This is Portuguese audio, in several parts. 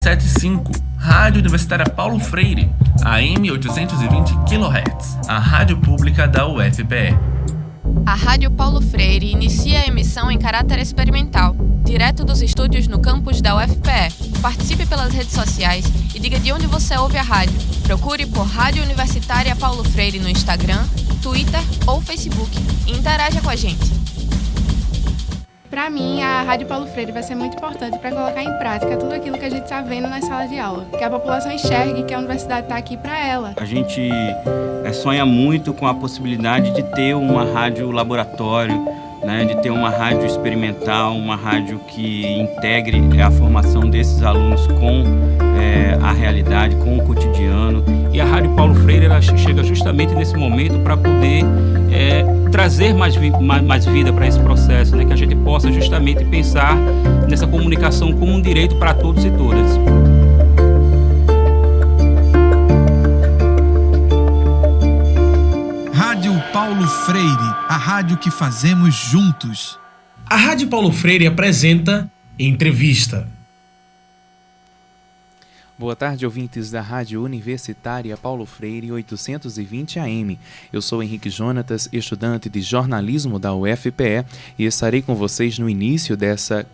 75, Rádio Universitária Paulo Freire, AM 820 kHz, a rádio pública da UFPE. A Rádio Paulo Freire inicia a emissão em caráter experimental, direto dos estúdios no campus da UFPE. Participe pelas redes sociais e diga de onde você ouve a rádio. Procure por Rádio Universitária Paulo Freire no Instagram, Twitter ou Facebook e interaja com a gente. Para mim, a Rádio Paulo Freire vai ser muito importante para colocar em prática tudo aquilo que a gente está vendo nas salas de aula. Que a população enxergue que a universidade está aqui para ela. A gente sonha muito com a possibilidade de ter uma rádio laboratório, né, de ter uma rádio experimental, uma rádio que integre a formação desses alunos com a realidade, com o cotidiano. E a Rádio Paulo Freire ela chega justamente nesse momento para poder trazer mais vida para esse processo, né, que a gente possa justamente pensar nessa comunicação como um direito para todos e todas. Rádio Paulo Freire, a rádio que fazemos juntos. A Rádio Paulo Freire apresenta Entrevista. Boa tarde, ouvintes da Rádio Universitária Paulo Freire 820 AM. Eu sou Henrique Jonatas, estudante de jornalismo da UFPE, e estarei com vocês no início dessa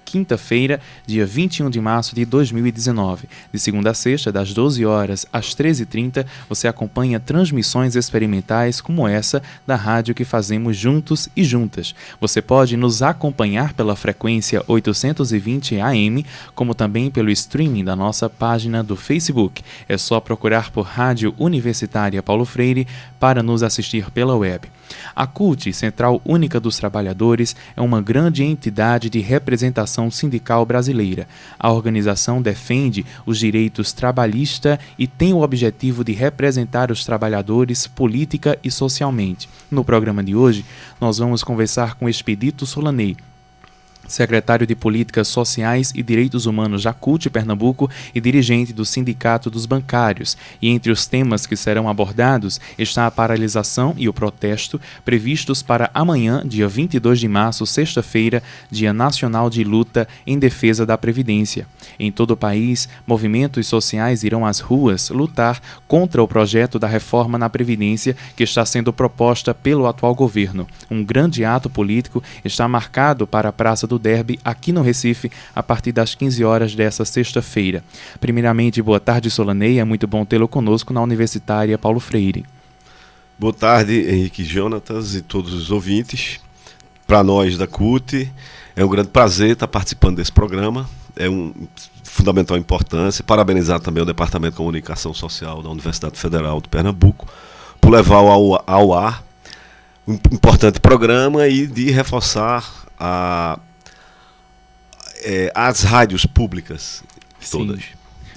quinta-feira, dia 21 de março de 2019. De segunda a sexta, das 12 horas às 13h30, você acompanha transmissões experimentais como essa da rádio que fazemos juntos e juntas. Você pode nos acompanhar pela frequência 820 AM, como também pelo streaming da nossa página do Facebook. É só procurar por Rádio Universitária Paulo Freire para nos assistir pela web. A CUT, Central Única dos Trabalhadores, é uma grande entidade de representação sindical brasileira. A organização defende os direitos trabalhistas e tem o objetivo de representar os trabalhadores política e socialmente. No programa de hoje, nós vamos conversar com Expedito Solaney, secretário de Políticas Sociais e Direitos Humanos da CUT Pernambuco e dirigente do Sindicato dos Bancários. E entre os temas que serão abordados está a paralisação e o protesto previstos para amanhã, dia 22 de março, sexta-feira, Dia Nacional de Luta em Defesa da Previdência. Em todo o país, movimentos sociais irão às ruas lutar contra o projeto da reforma na Previdência que está sendo proposta pelo atual governo. Um grande ato político está marcado para a Praça do Derby, aqui no Recife, a partir das 15 horas dessa sexta-feira. Primeiramente, boa tarde, Solaney. É muito bom tê-lo conosco na Universitária Paulo Freire. Boa tarde, Henrique Jonatas e todos os ouvintes. Para nós da CUT, é um grande prazer estar participando desse programa. É um fundamental importância. Parabenizar também o Departamento de Comunicação Social da Universidade Federal de Pernambuco por levar ao ar um importante programa e de reforçar as rádios públicas todas. Sim.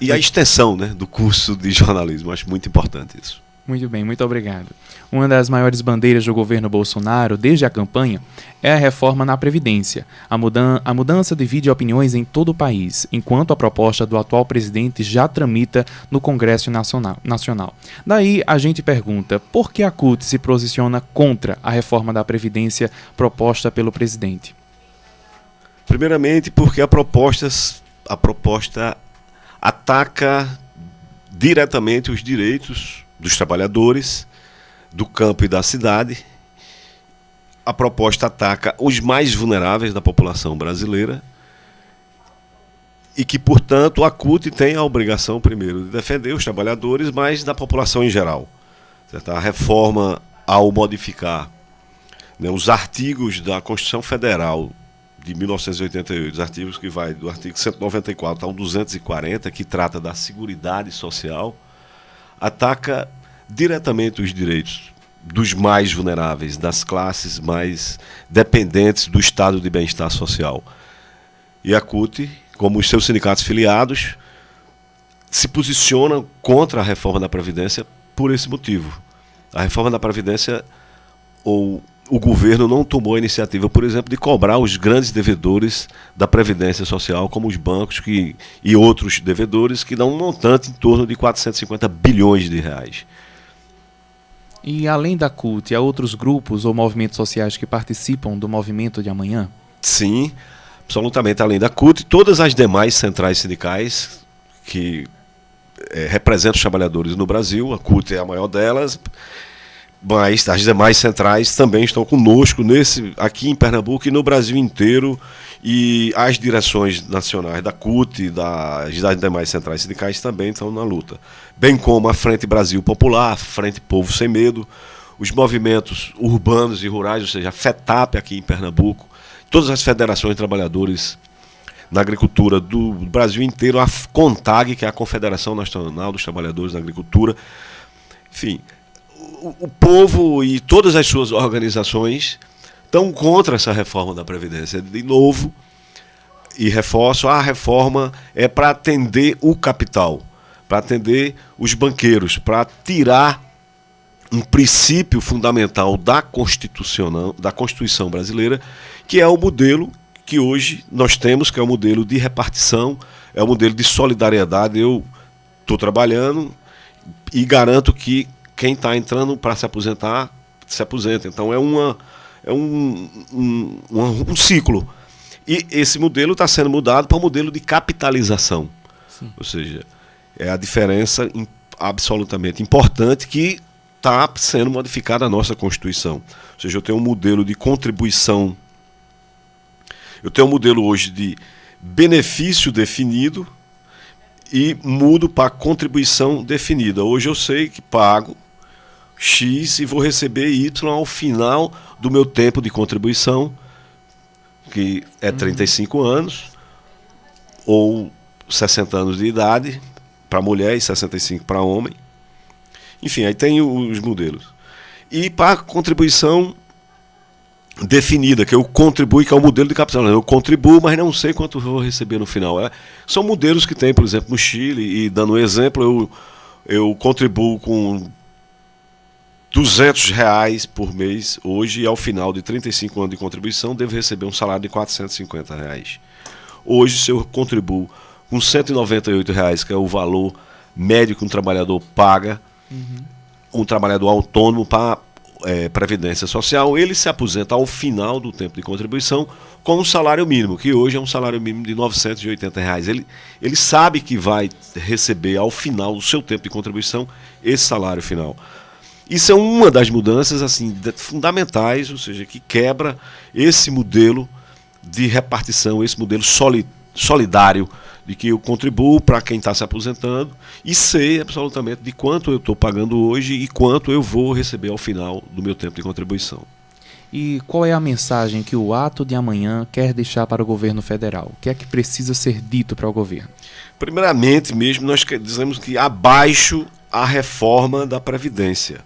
E a extensão, né, do curso de jornalismo. Acho muito importante isso. Muito bem, muito obrigado. Uma das maiores bandeiras do governo Bolsonaro desde a campanha é a reforma na Previdência. A mudança divide opiniões em todo o país, enquanto a proposta do atual presidente já tramita no Congresso Nacional. Daí a gente pergunta, por que a CUT se posiciona contra a reforma da Previdência proposta pelo presidente? Primeiramente porque a proposta ataca diretamente os direitos dos trabalhadores do campo e da cidade. A proposta ataca os mais vulneráveis da população brasileira e que, portanto, a CUT tem a obrigação, primeiro, de defender os trabalhadores, mas da população em geral. Certo? A reforma, ao modificar, né, os artigos da Constituição Federal de 1988, os artigos que vai do artigo 194 ao 240, que trata da Seguridade Social, ataca diretamente os direitos dos mais vulneráveis, das classes mais dependentes do estado de bem-estar social. E a CUT, como os seus sindicatos filiados, se posiciona contra a reforma da Previdência por esse motivo. A reforma da Previdência, o governo não tomou a iniciativa, por exemplo, de cobrar os grandes devedores da Previdência Social, como os bancos e outros devedores, que dão um montante em torno de 450 bilhões de reais. E além da CUT, há outros grupos ou movimentos sociais que participam do movimento de amanhã? Sim. absolutamente além da CUT, todas as demais centrais sindicais que representam os trabalhadores no Brasil. A CUT é a maior delas, mas as demais centrais também estão conosco aqui em Pernambuco e no Brasil inteiro, e as direções nacionais da CUT, das demais centrais sindicais também estão na luta, bem como a Frente Brasil Popular, a Frente Povo Sem Medo, os movimentos urbanos e rurais, ou seja, a FETAP aqui em Pernambuco, todas as federações de trabalhadores na agricultura do Brasil inteiro, a CONTAG, que é a Confederação Nacional dos Trabalhadores na Agricultura, enfim, o povo e todas as suas organizações estão contra essa reforma da Previdência. De novo, e reforço, a reforma é para atender o capital, para atender os banqueiros, para tirar um princípio fundamental da Constituição brasileira, que é o modelo que hoje nós temos, que é o modelo de repartição, é o modelo de solidariedade. Eu estou trabalhando e garanto que quem está entrando para se aposentar, se aposenta. Então é um ciclo. E esse modelo está sendo mudado para um modelo de capitalização. Sim. Ou seja, é a diferença absolutamente importante que está sendo modificada a nossa Constituição. Ou seja, eu tenho um modelo de contribuição, eu tenho um modelo hoje de benefício definido e mudo para contribuição definida. Hoje eu sei que pago X e vou receber Y ao final do meu tempo de contribuição, que é 35 anos, ou 60 anos de idade para mulher e 65 para homem. Enfim, aí tem os modelos. E para contribuição definida, que eu contribuo, que é o modelo de capitalização. Eu contribuo, mas não sei quanto vou receber no final. São modelos que tem, por exemplo, no Chile, e dando um exemplo, eu contribuo com R$200 por mês hoje, e ao final de 35 anos de contribuição devo receber um salário de R$450. Hoje, se eu contribuo com R$198, que é o valor médio que um trabalhador paga, um trabalhador autônomo para Previdência Social, ele se aposenta ao final do tempo de contribuição com um salário mínimo, que hoje é um salário mínimo de R$980. Ele sabe que vai receber ao final do seu tempo de contribuição esse salário final. Isso é uma das mudanças assim, fundamentais, ou seja, que quebra esse modelo de repartição, esse modelo solidário, de que eu contribuo para quem está se aposentando e sei absolutamente de quanto eu estou pagando hoje e quanto eu vou receber ao final do meu tempo de contribuição. E qual é a mensagem que o Ato de Amanhã quer deixar para o governo federal? O que é que precisa ser dito para o governo? Primeiramente mesmo, nós dizemos que abaixo a reforma da Previdência.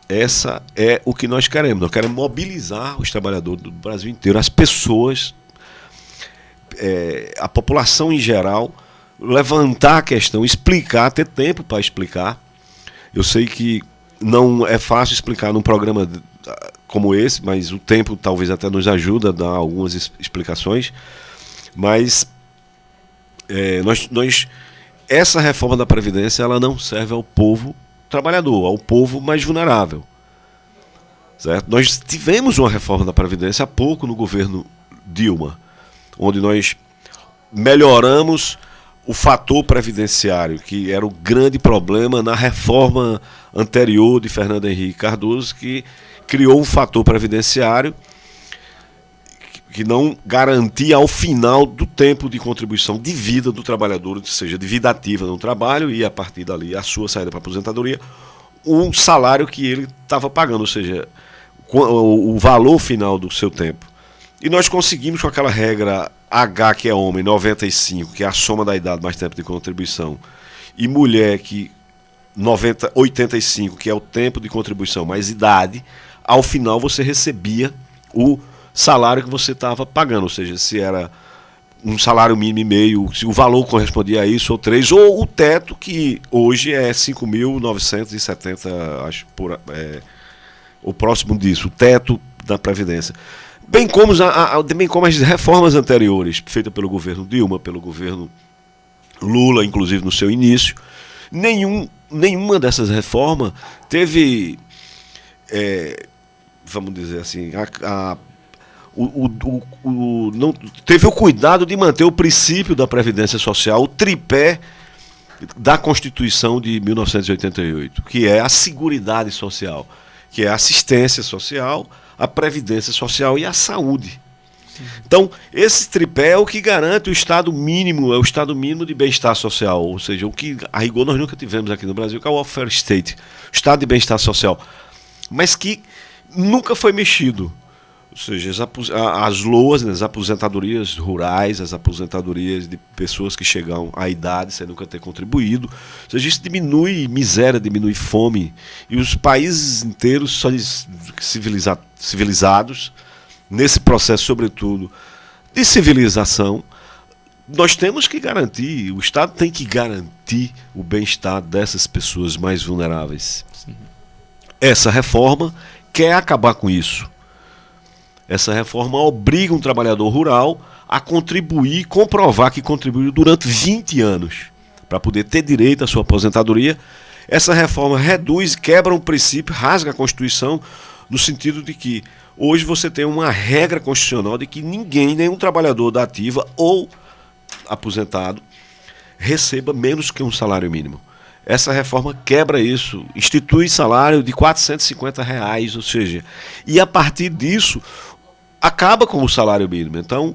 Essa é o que nós queremos. Nós queremos mobilizar os trabalhadores do Brasil inteiro, as pessoas, a população em geral, levantar a questão, explicar, ter tempo para explicar. Eu sei que não é fácil explicar num programa como esse, mas o tempo talvez até nos ajuda a dar algumas explicações. Mas essa reforma da Previdência, ela não serve ao povo trabalhador, ao povo mais vulnerável. Certo? Nós tivemos uma reforma da Previdência há pouco no governo Dilma, onde nós melhoramos o fator previdenciário, que era o grande problema na reforma anterior de Fernando Henrique Cardoso, que criou um fator previdenciário que não garantia ao final do tempo de contribuição de vida do trabalhador, ou seja, de vida ativa no trabalho e a partir dali a sua saída para a aposentadoria, um salário que ele estava pagando, ou seja, o valor final do seu tempo. E nós conseguimos com aquela regra H, que é homem, 95, que é a soma da idade mais tempo de contribuição, e mulher, que 85, que é o tempo de contribuição mais idade, ao final você recebia o salário que você estava pagando, ou seja, se era um salário mínimo e meio, se o valor correspondia a isso, ou 3, ou o teto, que hoje é 5.970, acho, o próximo disso, o teto da Previdência. Bem como as reformas anteriores, feitas pelo governo Dilma, pelo governo Lula, inclusive no seu início, nenhuma dessas reformas teve, vamos dizer assim, não teve o cuidado de manter o princípio da Previdência Social, o tripé da Constituição de 1988, que é a Seguridade Social, que é a assistência social, a Previdência Social e a saúde. Então, esse tripé é o que garante o estado mínimo, é o estado mínimo de bem-estar social, ou seja, o que a rigor nós nunca tivemos aqui no Brasil, que é o welfare state, o estado de bem-estar social, mas que nunca foi mexido. Ou seja, as LOAs, né, as aposentadorias rurais, as aposentadorias de pessoas que chegam à idade sem nunca ter contribuído. Ou seja, isso diminui miséria, diminui fome. E os países inteiros são civilizados, nesse processo, sobretudo, de civilização, nós temos que garantir, o Estado tem que garantir o bem-estar dessas pessoas mais vulneráveis. Sim. Essa reforma quer acabar com isso. Essa reforma obriga um trabalhador rural a contribuir, comprovar que contribuiu durante 20 anos para poder ter direito à sua aposentadoria. Essa reforma reduz, quebra um princípio, rasga a Constituição, no sentido de que hoje você tem uma regra constitucional de que ninguém, nenhum trabalhador da ativa ou aposentado, receba menos que um salário mínimo. Essa reforma quebra isso, institui salário de R$450, ou seja, e a partir disso acaba com o salário mínimo. Então,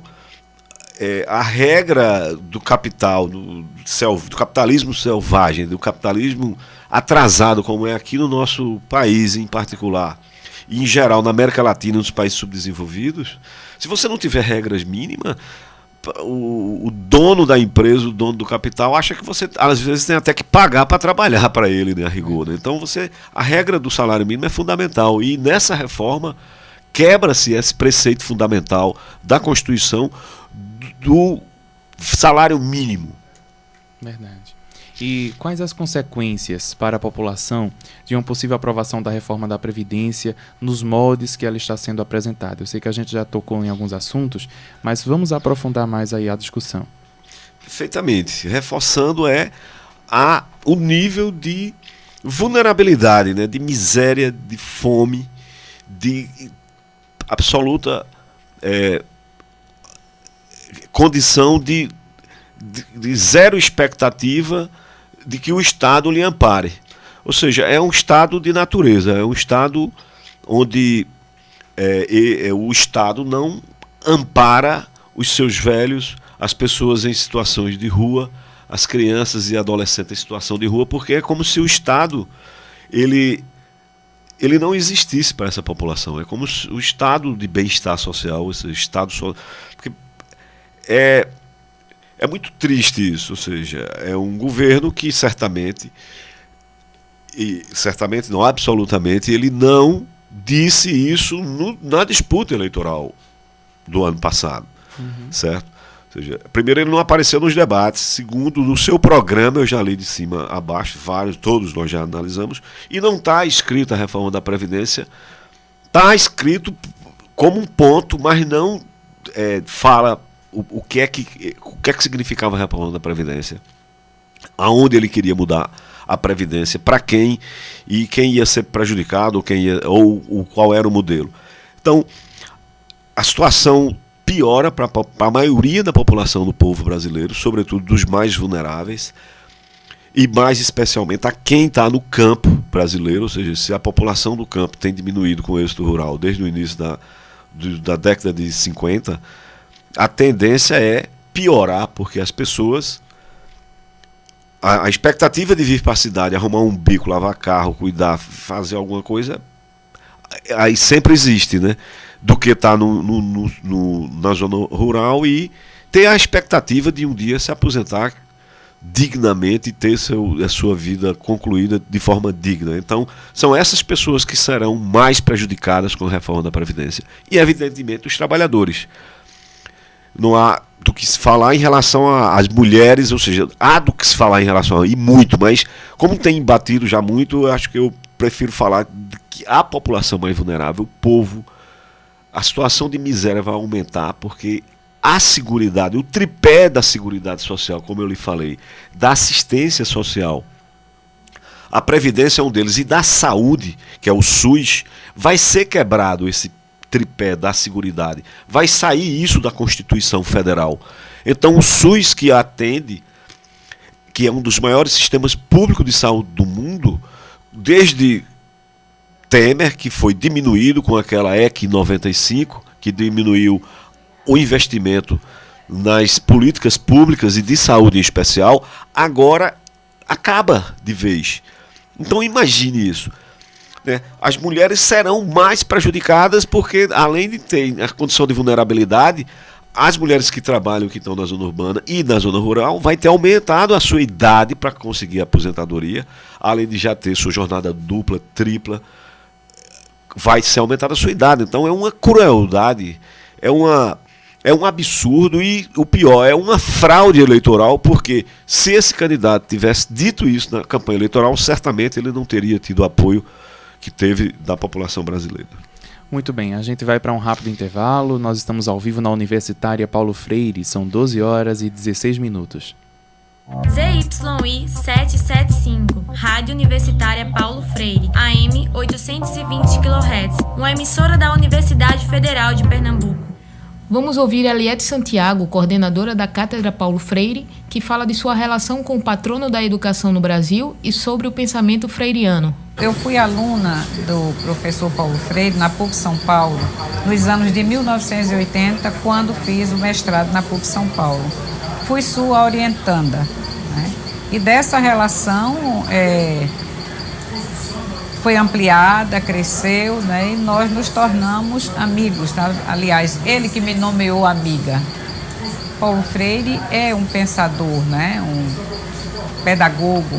a regra do capital, do capitalismo selvagem, do capitalismo atrasado, como é aqui no nosso país em particular, e em geral na América Latina e nos países subdesenvolvidos, se você não tiver regras mínimas, o dono da empresa, o dono do capital, acha que você, às vezes, tem até que pagar para trabalhar para ele, né, a rigor. Né? Então, a regra do salário mínimo é fundamental. E nessa reforma, quebra-se esse preceito fundamental da Constituição do salário mínimo. Verdade. E quais as consequências para a população de uma possível aprovação da reforma da Previdência nos moldes que ela está sendo apresentada? Eu sei que a gente já tocou em alguns assuntos, mas vamos aprofundar mais aí a discussão. Perfeitamente. Reforçando o nível de vulnerabilidade, né, de miséria, de fome, de absoluta condição de zero expectativa de que o Estado lhe ampare. Ou seja, é um estado de natureza, é um estado onde o Estado não ampara os seus velhos, as pessoas em situações de rua, as crianças e adolescentes em situação de rua, porque é como se o Estado ele não existisse para essa população. É como o estado de bem-estar social, esse estado porque é muito triste isso, ou seja, é um governo que certamente não, absolutamente, ele não disse isso na disputa eleitoral do ano passado, certo? Ou seja, primeiro, ele não apareceu nos debates. Segundo, no seu programa, eu já li de cima a baixo, todos nós já analisamos, e não está escrita a reforma da Previdência. Está escrito como um ponto, mas não fala o que é que significava a reforma da Previdência, aonde ele queria mudar a Previdência, para quem, e quem ia ser prejudicado, ou qual era o modelo. Então, a situação piora para a maioria da população do povo brasileiro, sobretudo dos mais vulneráveis, e mais especialmente a quem está no campo brasileiro, ou seja, se a população do campo tem diminuído com o êxodo rural desde o início da década de 50, a tendência é piorar, porque as pessoas, a expectativa de vir para a cidade, arrumar um bico, lavar carro, cuidar, fazer alguma coisa, aí sempre existe, né? Do que estar na zona rural e ter a expectativa de um dia se aposentar dignamente e ter a sua vida concluída de forma digna. Então, são essas pessoas que serão mais prejudicadas com a reforma da Previdência. E, evidentemente, os trabalhadores. Não há do que se falar em relação às mulheres, ou seja, há do que se falar em relação e muito, mas como tem batido já muito, eu acho que eu prefiro falar de que a população mais vulnerável, o povo, a situação de miséria vai aumentar, porque a seguridade, o tripé da seguridade social, como eu lhe falei, da assistência social, a Previdência é um deles, e da saúde, que é o SUS, vai ser quebrado esse tripé da seguridade. Vai sair isso da Constituição Federal. Então o SUS, que atende, que é um dos maiores sistemas públicos de saúde do mundo, desde Temer, que foi diminuído com aquela EC 95, que diminuiu o investimento nas políticas públicas e de saúde em especial, agora acaba de vez. Então imagine isso, né? As mulheres serão mais prejudicadas porque, além de ter a condição de vulnerabilidade, as mulheres que trabalham, que estão na zona urbana e na zona rural, vai ter aumentado a sua idade para conseguir a aposentadoria, além de já ter sua jornada dupla, tripla, vai ser aumentada a sua idade. Então é uma crueldade, é um absurdo e, o pior, é uma fraude eleitoral, porque se esse candidato tivesse dito isso na campanha eleitoral, certamente ele não teria tido o apoio que teve da população brasileira. Muito bem, a gente vai para um rápido intervalo. Nós estamos ao vivo na Universitária Paulo Freire, são 12 horas e 16 minutos. ZYI 775, Rádio Universitária Paulo Freire, AM 820 kHz, uma emissora da Universidade Federal de Pernambuco. Vamos ouvir Eliette Santiago, coordenadora da Cátedra Paulo Freire, que fala de sua relação com o patrono da educação no Brasil e sobre o pensamento freiriano. Eu fui aluna do professor Paulo Freire na PUC São Paulo, nos anos de 1980, quando fiz o mestrado na PUC São Paulo. Fui sua orientanda, né? E dessa relação foi ampliada, cresceu, né? E nós nos tornamos amigos, tá? Aliás, ele que me nomeou amiga. Paulo Freire é um pensador, né? Um pedagogo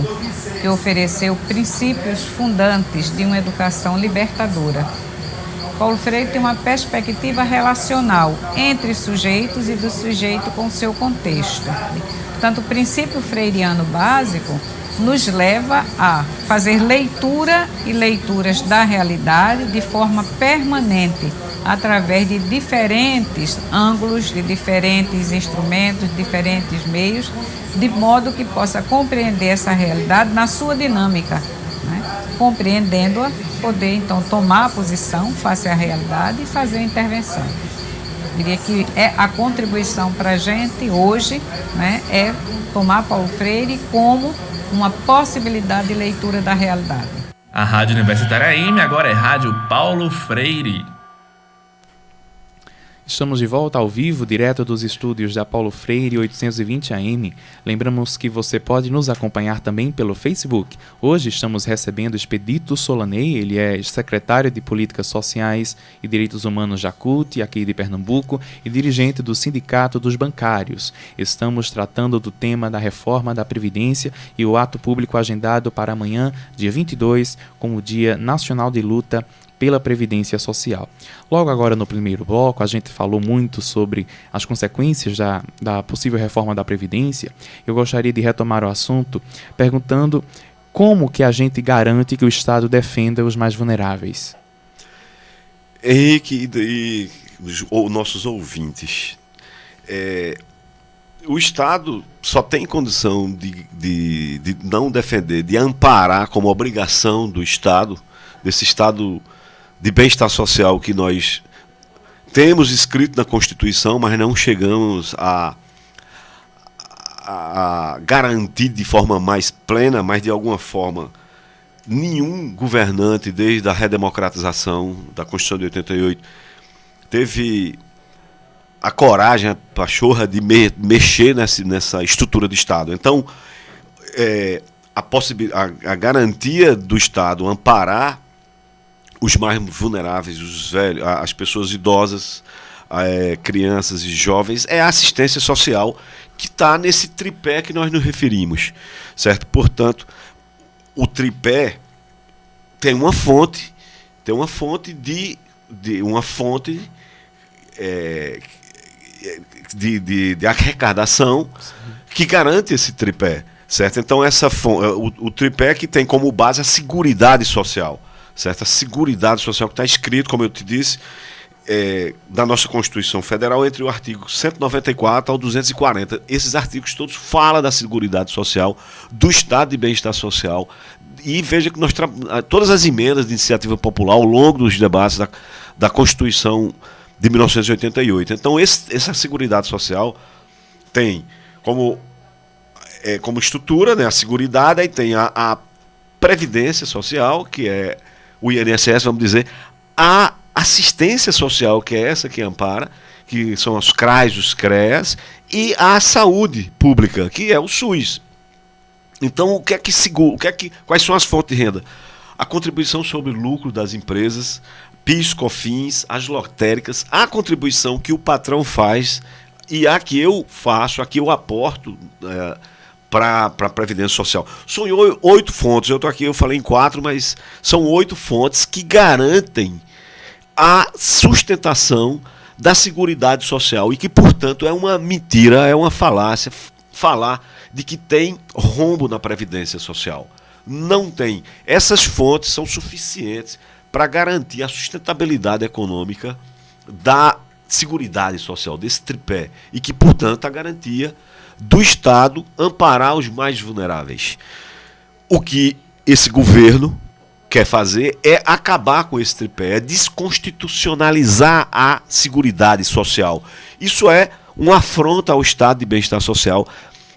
que ofereceu princípios fundantes de uma educação libertadora. Paulo Freire tem uma perspectiva relacional entre sujeitos e do sujeito com seu contexto. Portanto, o princípio freiriano básico nos leva a fazer leitura e leituras da realidade de forma permanente, através de diferentes ângulos, de diferentes instrumentos, diferentes meios, de modo que possa compreender essa realidade na sua dinâmica, né? Compreendendo-a, poder então tomar a posição face à realidade e fazer a intervenção. Eu diria que a contribuição para a gente hoje, né, é tomar Paulo Freire como uma possibilidade de leitura da realidade. A Rádio Universitária AM agora é Rádio Paulo Freire. Estamos de volta ao vivo, direto dos estúdios da Paulo Freire 820 AM. Lembramos que você pode nos acompanhar também pelo Facebook. Hoje estamos recebendo Expedito Solanei, ele é secretário de Políticas Sociais e Direitos Humanos da CUT, aqui de Pernambuco, e dirigente do Sindicato dos Bancários. Estamos tratando do tema da reforma da Previdência e o ato público agendado para amanhã, dia 22, como Dia Nacional de Luta pela Previdência Social. Logo agora no primeiro bloco, a gente falou muito sobre as consequências da possível reforma da Previdência. Eu gostaria de retomar o assunto perguntando como que a gente garante que o Estado defenda os mais vulneráveis. Henrique e os nossos ouvintes, o Estado só tem condição de não defender, de amparar como obrigação do Estado, desse Estado de bem-estar social que nós temos escrito na Constituição, mas não chegamos a garantir de forma mais plena, mas de alguma forma nenhum governante, desde a redemocratização da Constituição de 88, teve a coragem, a pachorra de mexer nessa estrutura de Estado. Então, a garantia do Estado amparar os mais vulneráveis, os velhos, as pessoas idosas, crianças e jovens, é a assistência social que está nesse tripé que nós nos referimos, certo? Portanto, o tripé tem uma fonte de arrecadação que garante esse tripé, certo? Então o tripé que tem como base a seguridade social, certo? A seguridade social que está escrito, como eu te disse, da nossa Constituição Federal, entre o artigo 194 ao 240. Esses artigos todos falam da seguridade social, do estado de bem-estar social. E veja que todas as emendas de iniciativa popular ao longo dos debates da Constituição de 1988. Então, essa Seguridade Social tem como estrutura, né, a Seguridade, aí tem a Previdência Social, que é o INSS, vamos dizer, a Assistência Social, que é essa que ampara, que são os CRAs, os CREAS, e a Saúde Pública, que é o SUS. Então, o que é que segura, quais são as fontes de renda? A contribuição sobre o lucro das empresas, PIS, COFINS, as lotéricas, a contribuição que o patrão faz e a que eu faço, a que eu aporto para a Previdência Social. São 8 fontes, eu estou aqui, eu falei em 4, mas são 8 fontes que garantem a sustentação da Seguridade Social e que, portanto, é uma mentira, é uma falácia falar de que tem rombo na Previdência Social. Não tem. Essas fontes são suficientes para garantir a sustentabilidade econômica da Seguridade Social, desse tripé, e que, portanto, a garantia do Estado amparar os mais vulneráveis. O que esse governo quer fazer é acabar com esse tripé, é desconstitucionalizar a Seguridade Social. Isso é uma afronta ao Estado de Bem-Estar Social,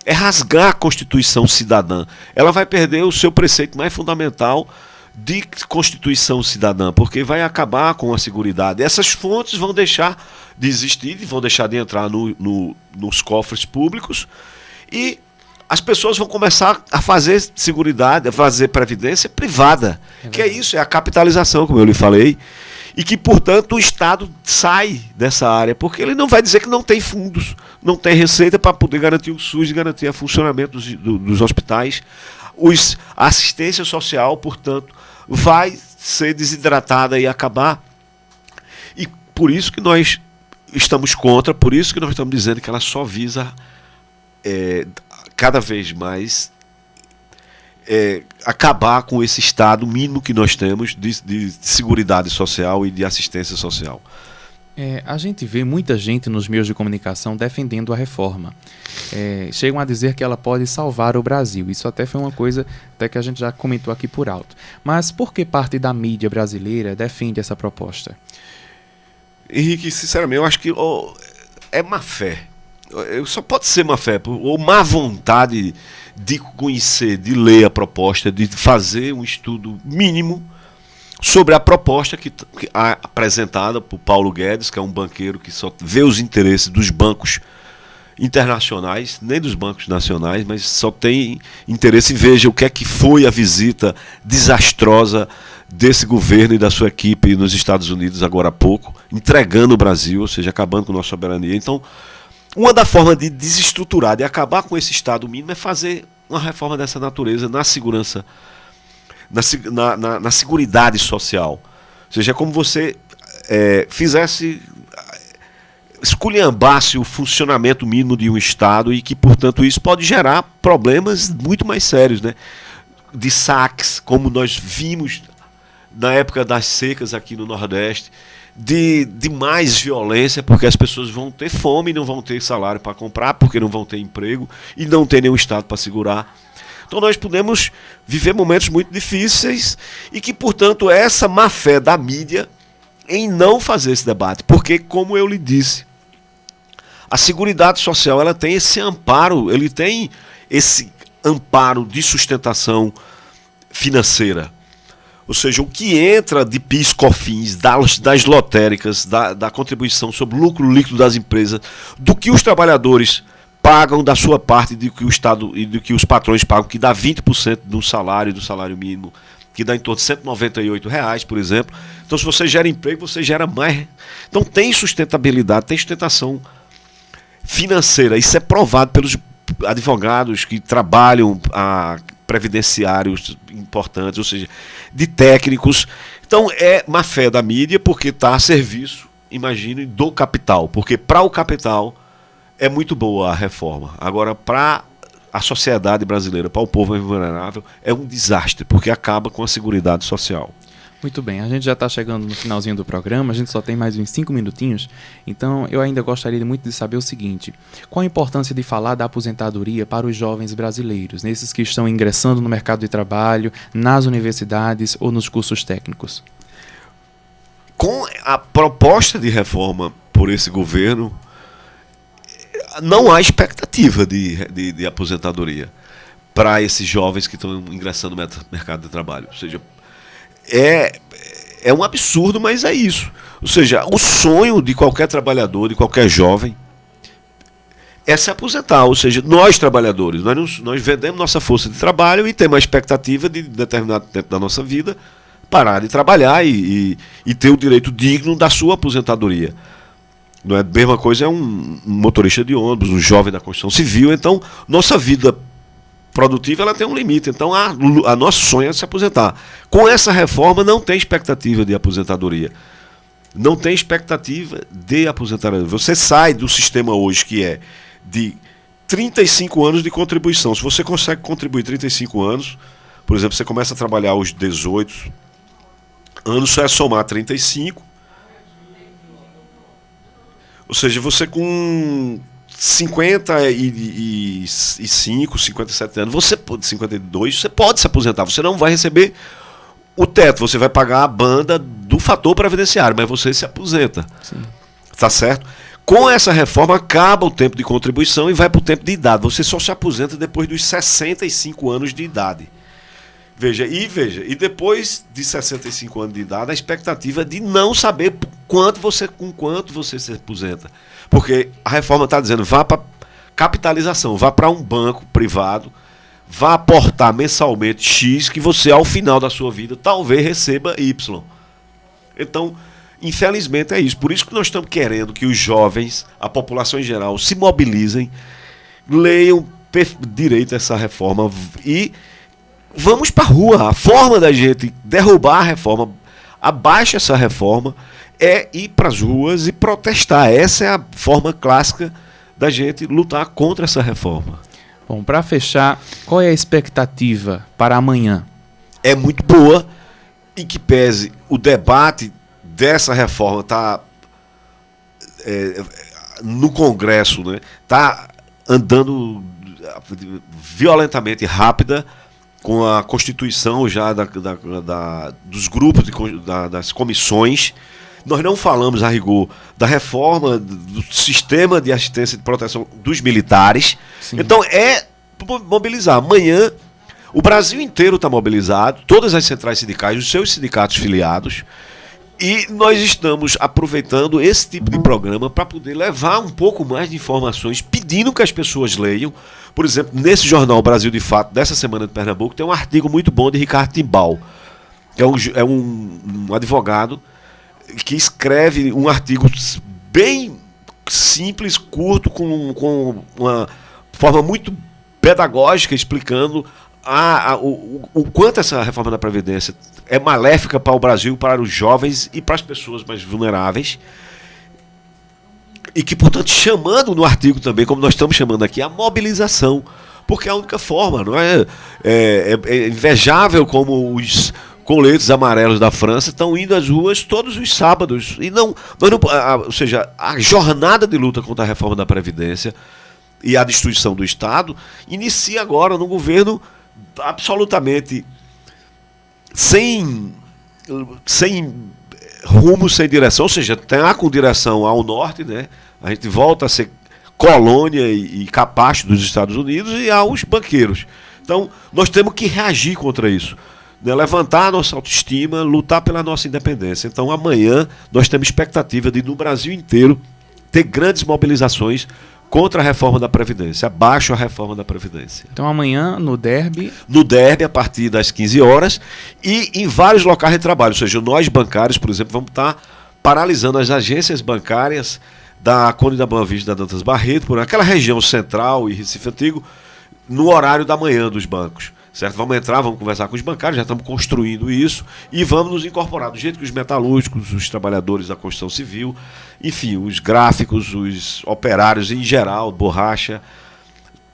é rasgar a Constituição Cidadã. Ela vai perder o seu preceito mais fundamental de Constituição Cidadã, porque vai acabar com a Seguridade. Essas fontes vão deixar de existir, vão deixar de entrar nos cofres públicos, e as pessoas vão começar a fazer Seguridade, a fazer Previdência privada, que é isso, é a capitalização, como eu lhe falei, e que, portanto, o Estado sai dessa área, porque ele não vai dizer que não tem fundos, não tem receita para poder garantir o SUS e garantir o funcionamento dos hospitais. A assistência social, portanto, vai ser desidratada e acabar. E por isso que nós estamos contra, por isso que nós estamos dizendo que ela só visa cada vez mais acabar com esse estado mínimo que nós temos de Seguridade Social e de assistência social. A gente vê muita gente nos meios de comunicação defendendo a reforma. Chegam a dizer que ela pode salvar o Brasil. Isso até foi uma coisa até que a gente já comentou aqui por alto. Mas por que parte da mídia brasileira defende essa proposta? Henrique, sinceramente, eu acho que é má fé. Só pode ser má fé, ou má vontade de conhecer, de ler a proposta, de fazer um estudo mínimo sobre a proposta apresentada por Paulo Guedes, que é um banqueiro que só vê os interesses dos bancos internacionais, nem dos bancos nacionais, mas só tem interesse em veja o que é que foi a visita desastrosa desse governo e da sua equipe nos Estados Unidos agora há pouco, entregando o Brasil, ou seja, acabando com a nossa soberania. Então, uma das formas de desestruturar, de acabar com esse Estado mínimo é fazer uma reforma dessa natureza na segurança, na Seguridade Social. Ou seja, é como você esculhambasse o funcionamento mínimo de um Estado e que, portanto, isso pode gerar problemas muito mais sérios, né? De saques, como nós vimos na época das secas aqui no Nordeste, de mais violência, porque as pessoas vão ter fome e não vão ter salário para comprar, porque não vão ter emprego e não ter nenhum Estado para segurar. Então nós podemos viver momentos muito difíceis e que, portanto, essa má fé da mídia em não fazer esse debate, porque, como eu lhe disse, a Seguridade Social ela tem esse amparo, ele tem esse amparo de sustentação financeira. Ou seja, o que entra de PIS, COFINS, das lotéricas, da contribuição sobre o lucro líquido das empresas, do que os trabalhadores pagam da sua parte, do que o Estado e do que os patrões pagam, que dá 20% do salário mínimo, que dá em torno de R$ 198, por exemplo. Então, se você gera emprego, você gera mais. Então, tem sustentabilidade, tem sustentação financeira. Isso é provado pelos advogados que trabalham previdenciários importantes, ou seja, de técnicos. Então, é má fé da mídia, porque está a serviço, imagine, do capital. Porque para o capital é muito boa a reforma. Agora, para a sociedade brasileira, para o povo vulnerável, é um desastre, porque acaba com a Seguridade Social. Muito bem, a gente já está chegando no finalzinho do programa, a gente só tem mais uns 5 minutinhos, então eu ainda gostaria muito de saber o seguinte: qual a importância de falar da aposentadoria para os jovens brasileiros, nesses que estão ingressando no mercado de trabalho, nas universidades ou nos cursos técnicos? com a proposta de reforma por esse governo, não há expectativa de aposentadoria para esses jovens que estão ingressando no mercado de trabalho. Ou seja, é um absurdo, mas é isso. Ou seja, o sonho de qualquer trabalhador, de qualquer jovem, é se aposentar. Ou seja, nós trabalhadores, nós vendemos nossa força de trabalho e temos a expectativa de determinado tempo da nossa vida parar de trabalhar e ter o direito digno da sua aposentadoria. Não é a mesma coisa, é um motorista de ônibus, um jovem da construção civil. Então, nossa vida produtiva ela tem um limite. Então, a nosso sonho é se aposentar. Com essa reforma, não tem expectativa de aposentadoria. Não tem expectativa de aposentadoria. Você sai do sistema hoje que é de 35 anos de contribuição. Se você consegue contribuir 35 anos, por exemplo, você começa a trabalhar aos 18 anos, só é somar 35. Ou seja, você com 55, 57 anos, 52, você pode se aposentar. Você não vai receber o teto, você vai pagar a banda do fator previdenciário, mas você se aposenta. Sim. Tá certo? Com essa reforma, acaba o tempo de contribuição e vai para o tempo de idade. Você só se aposenta depois dos 65 anos de idade. E depois de 65 anos de idade, a expectativa é de não saber com quanto você se aposenta. Porque a reforma está dizendo, vá para capitalização, vá para um banco privado, vá aportar mensalmente X, que você, ao final da sua vida, talvez receba Y. Então, infelizmente é isso. Por isso que nós estamos querendo que os jovens, a população em geral, se mobilizem, leiam direito a essa reforma e vamos para a rua. A forma da gente derrubar a reforma, abaixo essa reforma, é ir para as ruas e protestar. Essa é a forma clássica da gente lutar contra essa reforma. Bom, para fechar, qual é a expectativa para amanhã? É muito boa, e que pese o debate dessa reforma está no Congresso, né? Está andando violentamente rápida, com a constituição já dos grupos, das comissões. Nós não falamos, a rigor, da reforma do sistema de assistência e de proteção dos militares. Sim. Então, é mobilizar. Amanhã, o Brasil inteiro está mobilizado, todas as centrais sindicais, os seus sindicatos filiados, e nós estamos aproveitando esse tipo de programa para poder levar um pouco mais de informações, pedindo que as pessoas leiam. Por exemplo, nesse jornal Brasil de Fato, dessa semana de Pernambuco, tem um artigo muito bom de Ricardo Timbal, que é um advogado que escreve um artigo bem simples, curto, com uma forma muito pedagógica, explicando o quanto essa reforma da Previdência é maléfica para o Brasil, para os jovens e para as pessoas mais vulneráveis. E que, portanto, chamando no artigo também, como nós estamos chamando aqui, a mobilização. Porque é a única forma, não é? É invejável como os coletes amarelos da França estão indo às ruas todos os sábados. E ou seja, a jornada de luta contra a reforma da Previdência e a destruição do Estado inicia agora no governo absolutamente sem rumo, sem direção. Ou seja, está com direção ao norte, né? A gente volta a ser colônia e capacho dos Estados Unidos e aos banqueiros. Então, nós temos que reagir contra isso, né? Levantar a nossa autoestima, lutar pela nossa independência. Então, amanhã, nós temos expectativa de, no Brasil inteiro, ter grandes mobilizações contra a reforma da Previdência, abaixo a reforma da Previdência. Então, amanhã, no Derby... No Derby, a partir das 15 horas, e em vários locais de trabalho. Ou seja, nós bancários, por exemplo, vamos estar paralisando as agências bancárias da Conde da Boa Vista, da Dantas Barreto, por aquela região central e Recife Antigo, no horário da manhã dos bancos. Certo? Vamos entrar, vamos conversar com os bancários, já estamos construindo isso, e vamos nos incorporar, do jeito que os metalúrgicos, os trabalhadores da construção civil, enfim, os gráficos, os operários em geral, borracha,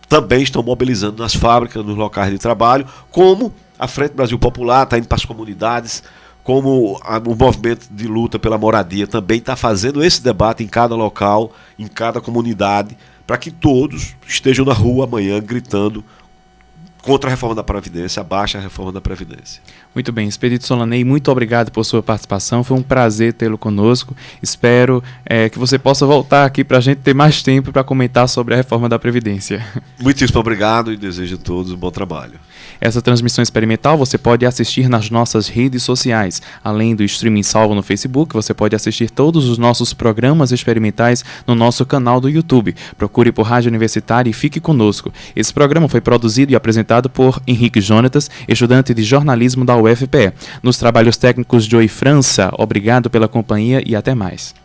também estão mobilizando nas fábricas, nos locais de trabalho, como a Frente Brasil Popular está indo para as comunidades, como o movimento de luta pela moradia também está fazendo esse debate em cada local, em cada comunidade, para que todos estejam na rua amanhã gritando contra a reforma da Previdência, abaixo a reforma da Previdência. Muito bem, Expedito Solaney, muito obrigado por sua participação, foi um prazer tê-lo conosco. Espero que você possa voltar aqui para a gente ter mais tempo para comentar sobre a reforma da Previdência. Muitíssimo obrigado e desejo a todos um bom trabalho. Essa transmissão experimental você pode assistir nas nossas redes sociais. Além do streaming salvo no Facebook, você pode assistir todos os nossos programas experimentais no nosso canal do YouTube. Procure por Rádio Universitária e fique conosco. Esse programa foi produzido e apresentado por Henrique Jonatas, estudante de jornalismo da UFPE. Nos trabalhos técnicos, Joey França, obrigado pela companhia e até mais.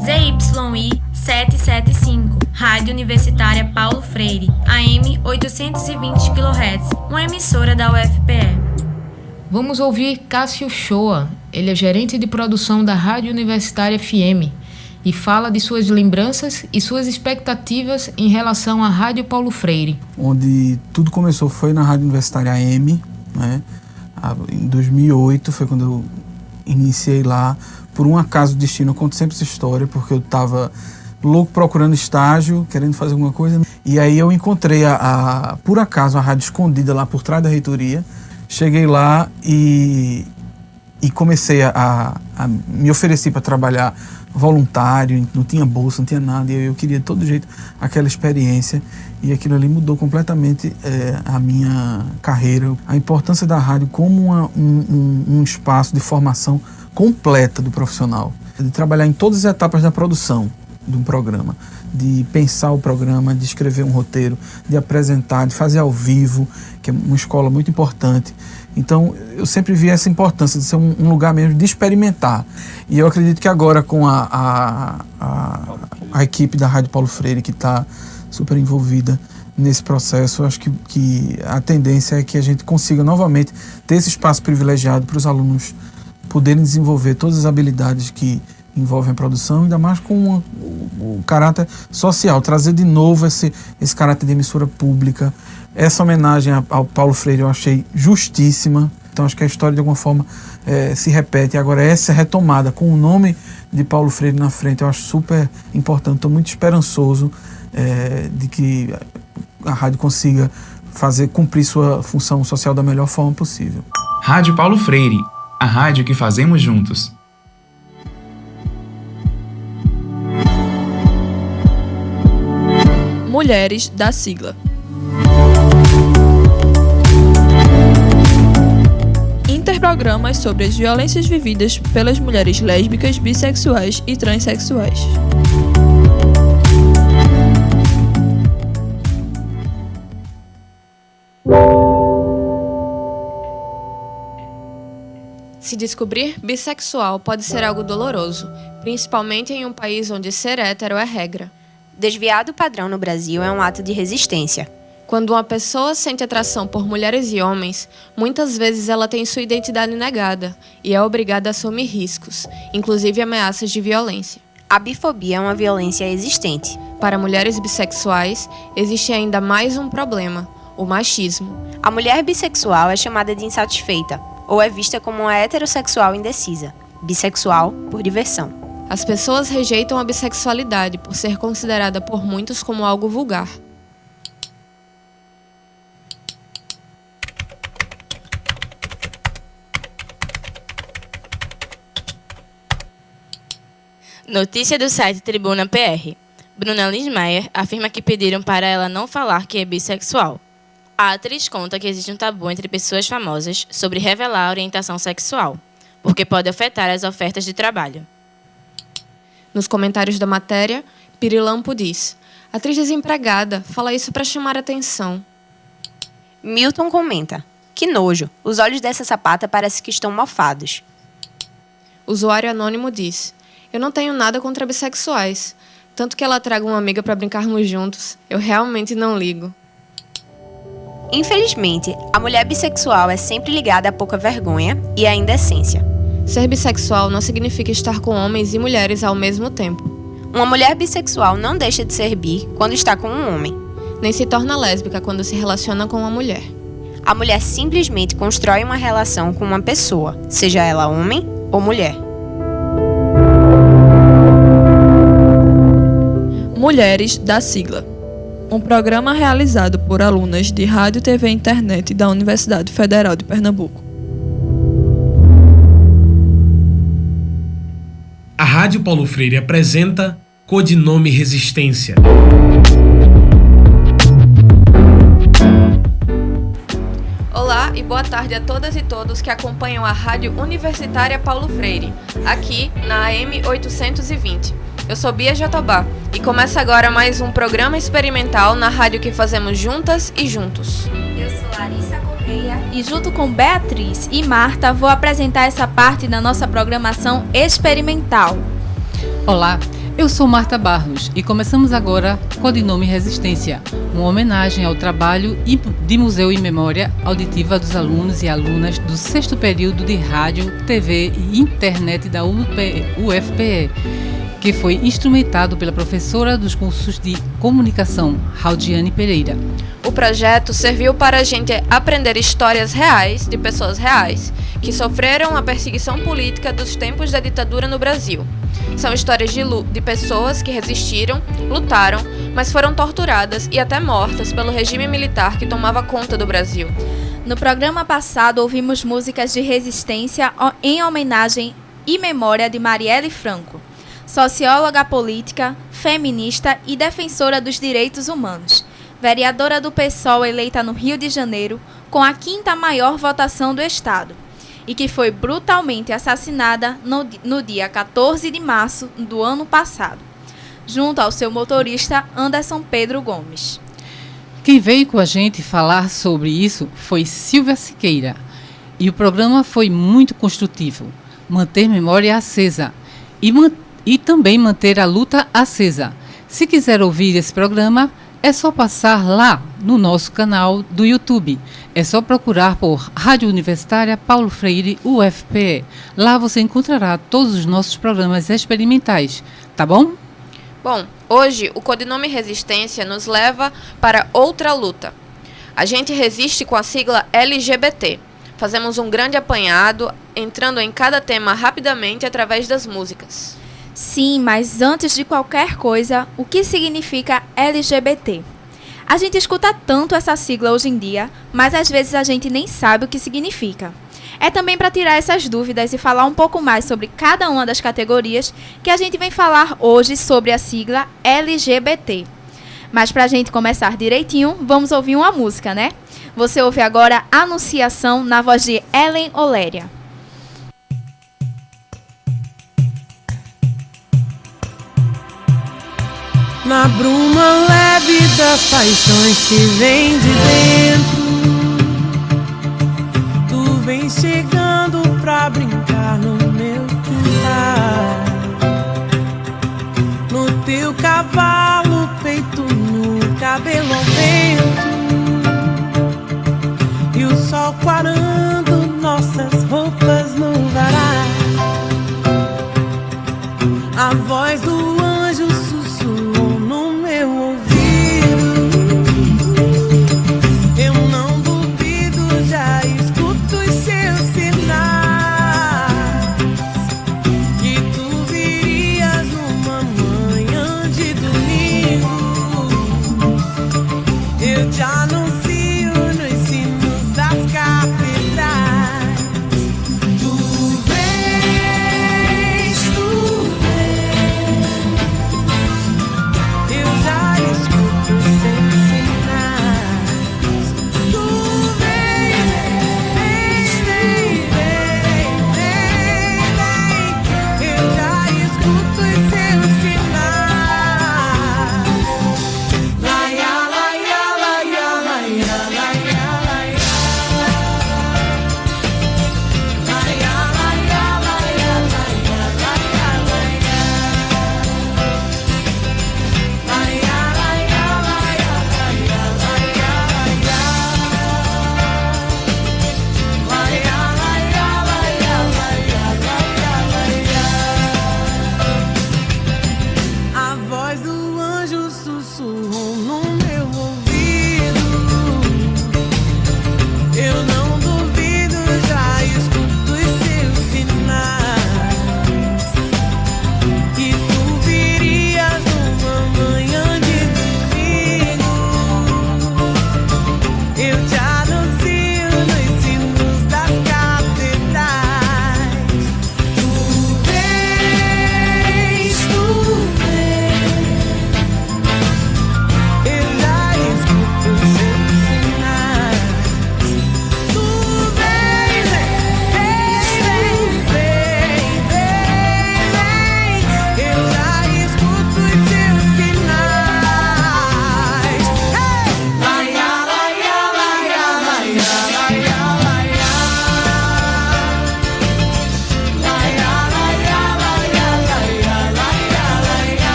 ZYI 775, Rádio Universitária Paulo Freire, AM 820 kHz, uma emissora da UFPE. Vamos ouvir Cássio Shoa. Ele é gerente de produção da Rádio Universitária FM e fala de suas lembranças e suas expectativas em relação à Rádio Paulo Freire. Onde tudo começou foi na Rádio Universitária AM, né? Em 2008 foi quando eu iniciei lá. Por um acaso do destino, eu conto sempre essa história, porque eu estava louco procurando estágio, querendo fazer alguma coisa. E aí eu encontrei, por acaso, a rádio escondida lá por trás da reitoria. Cheguei lá e comecei a me oferecer para trabalhar voluntário, não tinha bolsa, não tinha nada. E eu queria de todo jeito aquela experiência. E aquilo ali mudou completamente a minha carreira. A importância da rádio como um espaço de formação completa do profissional, de trabalhar em todas as etapas da produção de um programa, de pensar o programa, de escrever um roteiro, de apresentar, de fazer ao vivo, que é uma escola muito importante. Então, eu sempre vi essa importância de ser um lugar mesmo de experimentar. E eu acredito que agora com a equipe da Rádio Paulo Freire, que está super envolvida nesse processo, eu acho que a tendência é que a gente consiga novamente ter esse espaço privilegiado para os alunos poderem desenvolver todas as habilidades que envolvem a produção, ainda mais com o caráter social, trazer de novo esse caráter de emissora pública. Essa homenagem ao Paulo Freire eu achei justíssima, então acho que a história de alguma forma se repete. Agora essa retomada com o nome de Paulo Freire na frente eu acho super importante, estou muito esperançoso de que a rádio consiga cumprir sua função social da melhor forma possível. Rádio Paulo Freire, a rádio que fazemos juntos. Mulheres da sigla. Interprogramas sobre as violências vividas pelas mulheres lésbicas, bissexuais e transexuais. Se descobrir bissexual pode ser algo doloroso, principalmente em um país onde ser hétero é regra. Desviar do padrão no Brasil é um ato de resistência. Quando uma pessoa sente atração por mulheres e homens, muitas vezes ela tem sua identidade negada e é obrigada a assumir riscos, inclusive ameaças de violência. A bifobia é uma violência existente. Para mulheres bissexuais, existe ainda mais um problema: o machismo. A mulher bissexual é chamada de insatisfeita, ou é vista como uma heterossexual indecisa, bissexual por diversão. As pessoas rejeitam a bissexualidade por ser considerada por muitos como algo vulgar. Notícia do site Tribuna PR. Bruna Lismayer afirma que pediram para ela não falar que é bissexual. A atriz conta que existe um tabu entre pessoas famosas sobre revelar a orientação sexual, porque pode afetar as ofertas de trabalho. Nos comentários da matéria, Pirilampo diz: atriz desempregada, fala isso para chamar atenção. Milton comenta: que nojo, os olhos dessa sapata parecem que estão mofados. Usuário anônimo diz: eu não tenho nada contra bissexuais, tanto que ela traga uma amiga para brincarmos juntos, eu realmente não ligo. Infelizmente, a mulher bissexual é sempre ligada à pouca vergonha e à indecência. Ser bissexual não significa estar com homens e mulheres ao mesmo tempo. Uma mulher bissexual não deixa de ser bi quando está com um homem. Nem se torna lésbica quando se relaciona com uma mulher. A mulher simplesmente constrói uma relação com uma pessoa, seja ela homem ou mulher. Mulheres da sigla. um programa realizado por alunas de Rádio, TV e Internet da Universidade Federal de Pernambuco. A Rádio Paulo Freire apresenta Codinome Resistência. Olá e boa tarde a todas e todos que acompanham a Rádio Universitária Paulo Freire, aqui na AM 820. Eu sou Bia Jatobá e começa agora mais um programa experimental na rádio que fazemos juntas e juntos. Eu sou Larissa Correia e junto com Beatriz e Marta vou apresentar essa parte da nossa programação experimental. Olá, eu sou Marta Barros e começamos agora Codinome Resistência, uma homenagem ao trabalho de Museu e Memória Auditiva dos alunos e alunas do 6º período de Rádio, TV e Internet da UFPE, que foi instrumentado pela professora dos cursos de comunicação, Raudiane Pereira. O projeto serviu para a gente aprender histórias reais de pessoas reais que sofreram a perseguição política dos tempos da ditadura no Brasil. São histórias de pessoas que resistiram, lutaram, mas foram torturadas e até mortas pelo regime militar que tomava conta do Brasil. No programa passado, ouvimos músicas de resistência em homenagem e memória de Marielle Franco, socióloga política, feminista e defensora dos direitos humanos, vereadora do PSOL eleita no Rio de Janeiro com a 5ª maior votação do estado, e que foi brutalmente assassinada no dia 14 de março do ano passado, junto ao seu motorista Anderson Pedro Gomes. Quem veio com a gente falar sobre isso foi Silvia Siqueira, e o programa foi muito construtivo, manter memória acesa e também manter a luta acesa. Se quiser ouvir esse programa, é só passar lá no nosso canal do YouTube. É só procurar por Rádio Universitária Paulo Freire UFPE. Lá você encontrará todos os nossos programas experimentais, tá bom? Bom, hoje o Codinome Resistência nos leva para outra luta. A gente resiste com a sigla LGBT. Fazemos um grande apanhado, entrando em cada tema rapidamente através das músicas. Sim, mas antes de qualquer coisa, o que significa LGBT? A gente escuta tanto essa sigla hoje em dia, mas às vezes a gente nem sabe o que significa. É também para tirar essas dúvidas e falar um pouco mais sobre cada uma das categorias que a gente vem falar hoje sobre a sigla LGBT. Mas para a gente começar direitinho, vamos ouvir uma música, né? Você ouve agora Anunciação na voz de Ellen Oléria. Na bruma leve das paixões que vem de dentro, tu vem chegando pra brincar no meu quintal. No teu cavalo, peito nu, cabelo ao vento, e o sol quarando nossas roupas no varal. A voz do anjo sussurrou no meu ouvido. Eu não duvido, já escuto os seus sinais, que tu virias numa manhã de domingo. Eu te anuncio nos sinos das capelares.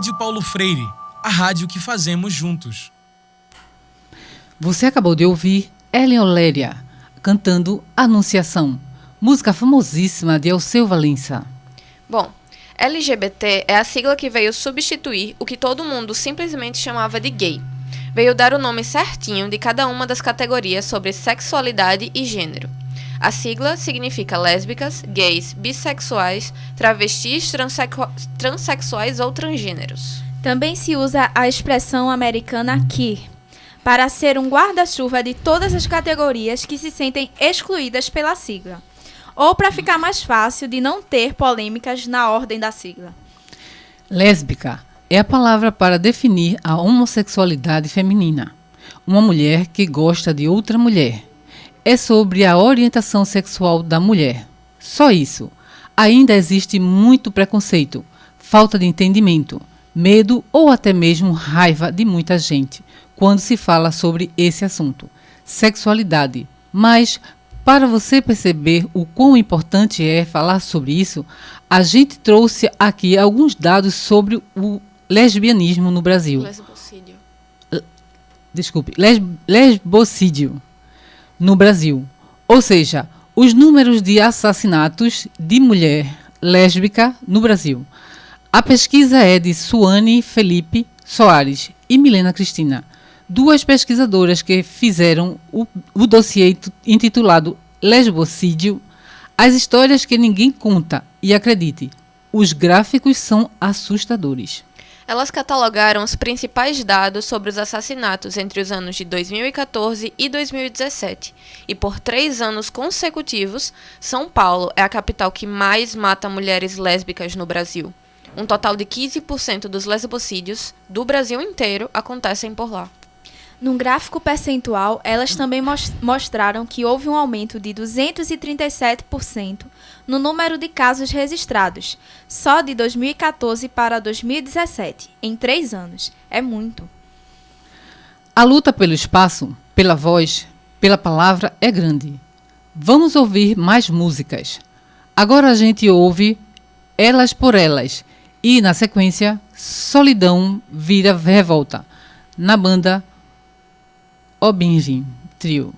Rádio Paulo Freire, a rádio que fazemos juntos. Você acabou de ouvir Ellen Oléria cantando Anunciação, música famosíssima de Alceu Valença. Bom, LGBT é a sigla que veio substituir o que todo mundo simplesmente chamava de gay. Veio dar o nome certinho de cada uma das categorias sobre sexualidade e gênero. A sigla significa lésbicas, gays, bissexuais, travestis, transexuais ou transgêneros. Também se usa a expressão americana queer, para ser um guarda-chuva de todas as categorias que se sentem excluídas pela sigla, ou para ficar mais fácil de não ter polêmicas na ordem da sigla. Lésbica é a palavra para definir a homossexualidade feminina. Uma mulher que gosta de outra mulher. É sobre a orientação sexual da mulher. Só isso. Ainda existe muito preconceito, falta de entendimento, medo ou até mesmo raiva de muita gente quando se fala sobre esse assunto, sexualidade. Mas, para você perceber o quão importante é falar sobre isso, a gente trouxe aqui alguns dados sobre o lesbianismo no Brasil. Lesbocídio. Lesbocídio no Brasil. Ou seja, os números de assassinatos de mulher lésbica no Brasil. A pesquisa é de Suane Felipe Soares e Milena Cristina, duas pesquisadoras que fizeram o dossiê intitulado Lesbocídio, as histórias que ninguém conta. E acredite, os gráficos são assustadores. Elas catalogaram os principais dados sobre os assassinatos entre os anos de 2014 e 2017. E por 3 anos consecutivos, São Paulo é a capital que mais mata mulheres lésbicas no Brasil. Um total de 15% dos lesbocídios do Brasil inteiro acontecem por lá. Num gráfico percentual, elas também mostraram que houve um aumento de 237% no número de casos registrados, só de 2014 para 2017, em 3 anos. É muito. A luta pelo espaço, pela voz, pela palavra é grande. Vamos ouvir mais músicas. Agora a gente ouve Elas por Elas e, na sequência, Solidão Vira Revolta, na banda Obingin Trio.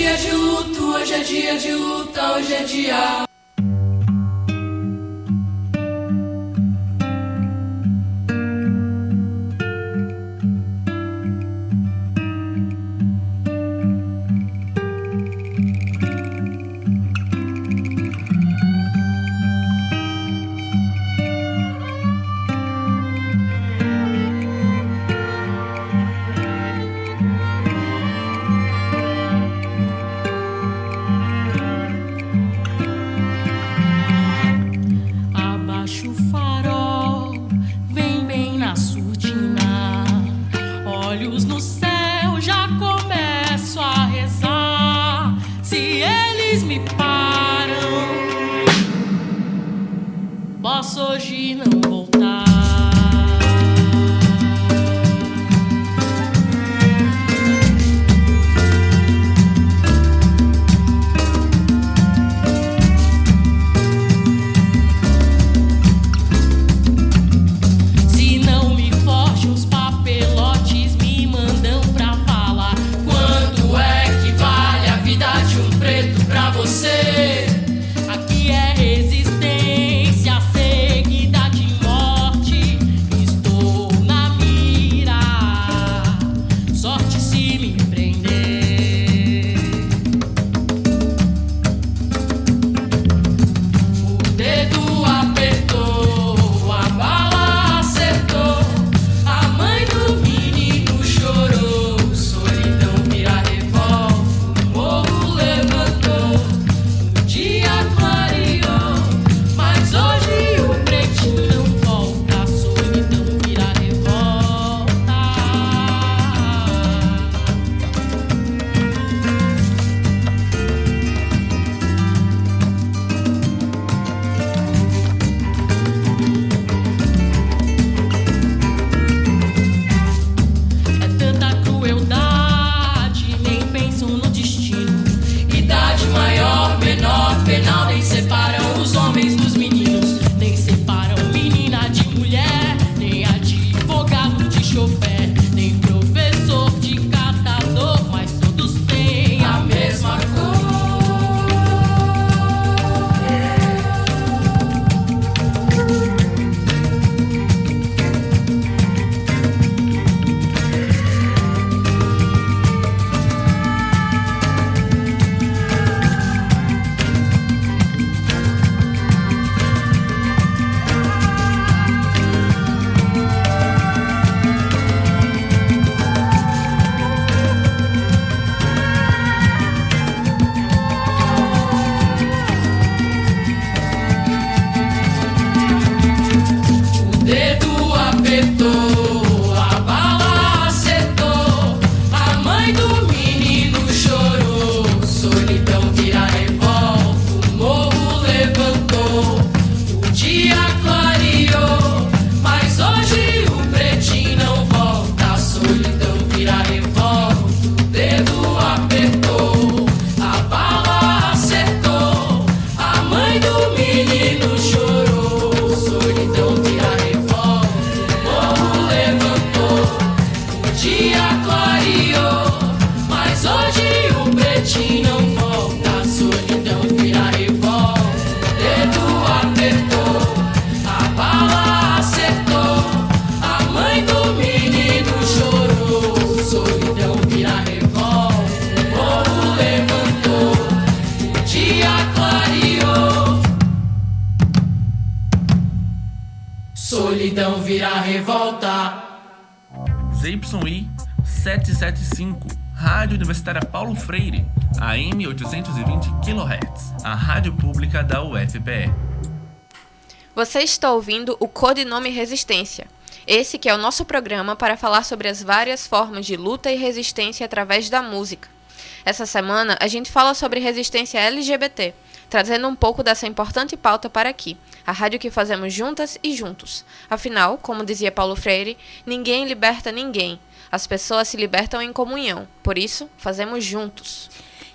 dia de luto, hoje é dia de luta, hoje é dia. Posso hoje não voltar. Se não me forge os papelotes, me mandam pra falar. Quanto é que vale a vida de um preto pra você? Aqui é resistência seguida de morte. Estou na mira, sorte se me prender. O dedo apertou, a bala acertou, a mãe do menino chorou. Solidão vira revolta, o morro levantou, o dia clareou, mas hoje o pretinho não volta. A solidão vira revolta. É tanta crueldade, nem pensam no destino. Idade maior, menor, penal, nem separam os homens dos meninos, nem separam menina de mulher, nem advogado de chofer, nem professor de catador, mas todos têm a mesma cor. O dedo apertou, a bala acertou, a mãe do menino chorou. Solidão vira revolta, o morro levantou, o dia clareou, mas hoje o pretinho não volta. A solidão vira revolta, o dedo apertou, a bala acertou, a mãe do menino chorou. Solidão vira revolta, o morro levantou, o dia clareou, mas hoje o pretinho não volta. A solidão vira revolta, o dedo apertou, a bala acertou, a mãe do menino chorou. Solidão vira revolta, o morro levantou, o dia clareou. Solidão vira revolta. ZYI 775, Rádio Universitária Paulo Freire, AM 820 kHz, a rádio pública da UFPE. Você está ouvindo o Codinome Resistência. Esse que é o nosso programa para falar sobre as várias formas de luta e resistência através da música. Essa semana a gente fala sobre resistência LGBT, trazendo um pouco dessa importante pauta para aqui, a rádio que fazemos juntas e juntos. Afinal, como dizia Paulo Freire, ninguém liberta ninguém. As pessoas se libertam em comunhão. Por isso, fazemos juntos.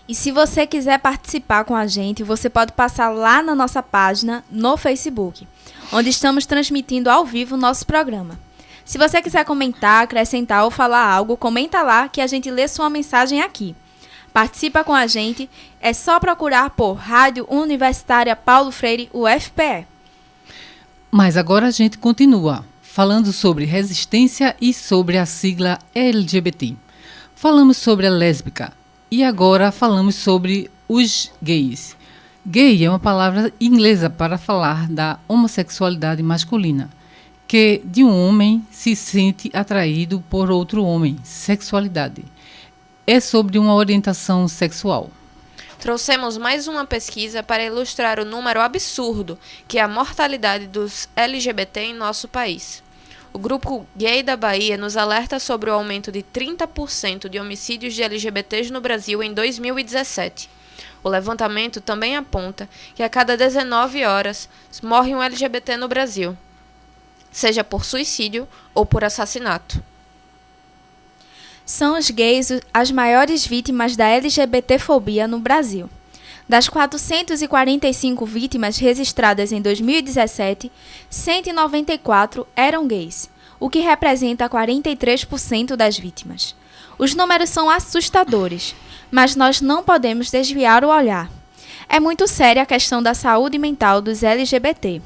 E se você quiser participar com a gente, você pode passar lá na nossa página no Facebook, onde estamos transmitindo ao vivo o nosso programa. Se você quiser comentar, acrescentar ou falar algo, comenta lá que a gente lê sua mensagem aqui. Participa com a gente, é só procurar por Rádio Universitária Paulo Freire, UFPE. Mas agora a gente continua falando sobre resistência e sobre a sigla LGBT. Falamos sobre a lésbica e agora falamos sobre os gays. Gay é uma palavra inglesa para falar da homossexualidade masculina, que de um homem se sente atraído por outro homem, sexualidade. É sobre uma orientação sexual. Trouxemos mais uma pesquisa para ilustrar o número absurdo que é a mortalidade dos LGBT em nosso país. O Grupo Gay da Bahia nos alerta sobre o aumento de 30% de homicídios de LGBTs no Brasil em 2017. O levantamento também aponta que a cada 19 horas morre um LGBT no Brasil, seja por suicídio ou por assassinato. São os gays as maiores vítimas da LGBTfobia no Brasil. Das 445 vítimas registradas em 2017, 194 eram gays, o que representa 43% das vítimas. Os números são assustadores, mas nós não podemos desviar o olhar. É muito séria a questão da saúde mental dos LGBT.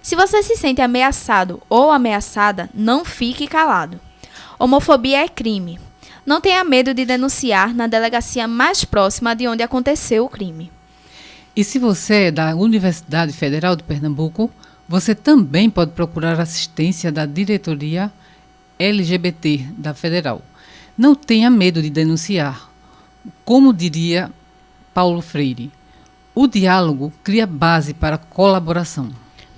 Se você se sente ameaçado ou ameaçada, não fique calado. Homofobia é crime. Não tenha medo de denunciar na delegacia mais próxima de onde aconteceu o crime. E se você é da Universidade Federal de Pernambuco, você também pode procurar assistência da diretoria LGBT da Federal. Não tenha medo de denunciar. Como diria Paulo Freire, o diálogo cria base para a colaboração.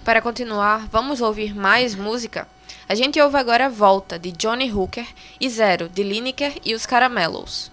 Para continuar, vamos ouvir mais música? A gente ouve agora Volta, de Johnny Hooker, e Zero, de Lineker e os Caramelos.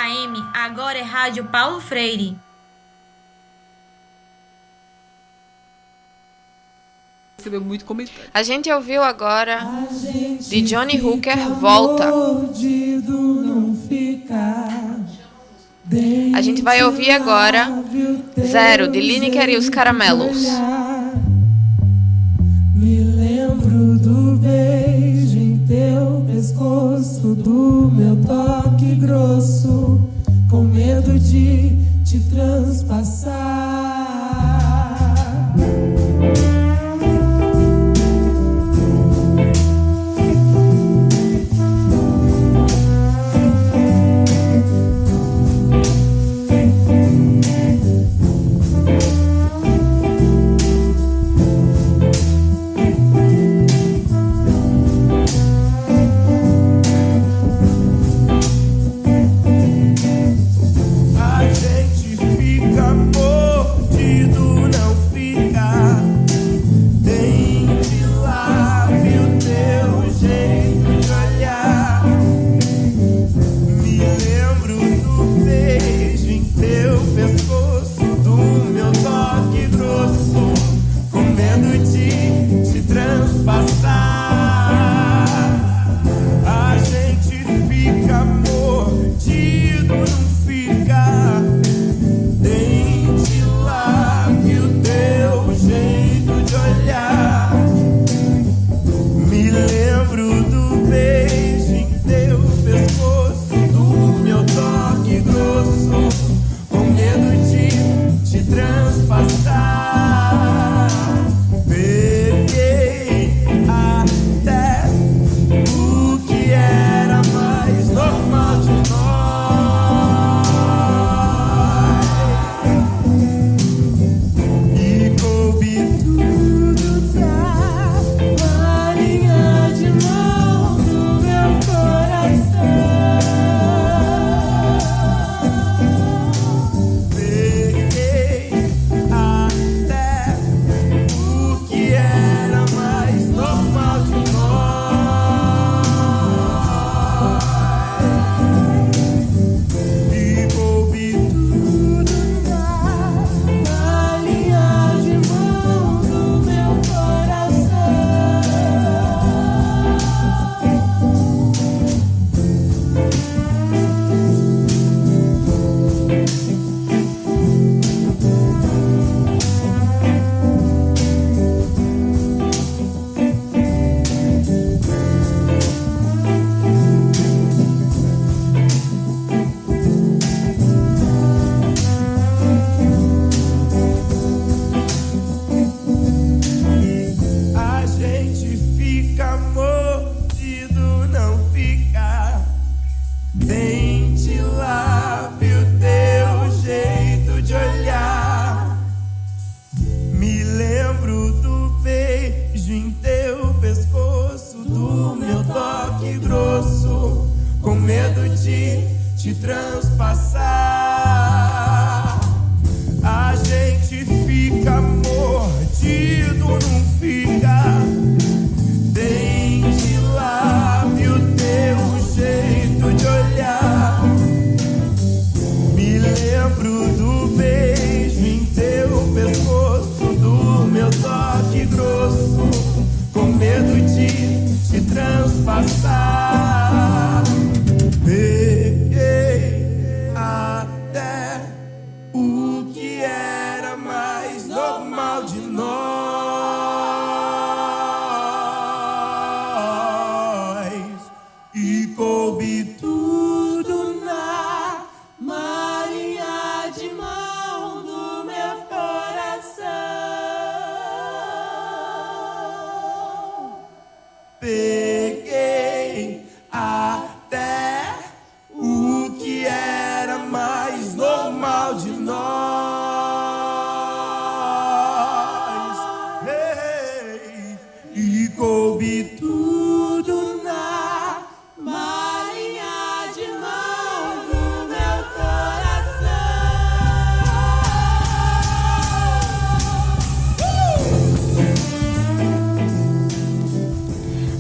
AM, agora é Rádio Paulo Freire. Recebeu muito comentário. A gente ouviu agora de Johnny Hooker, Volta. A gente vai ouvir agora Zero, de Lineker e os Caramelos. Me lembro do beijo em teu pescoço, do meu toque grosso, com medo de te transpassar.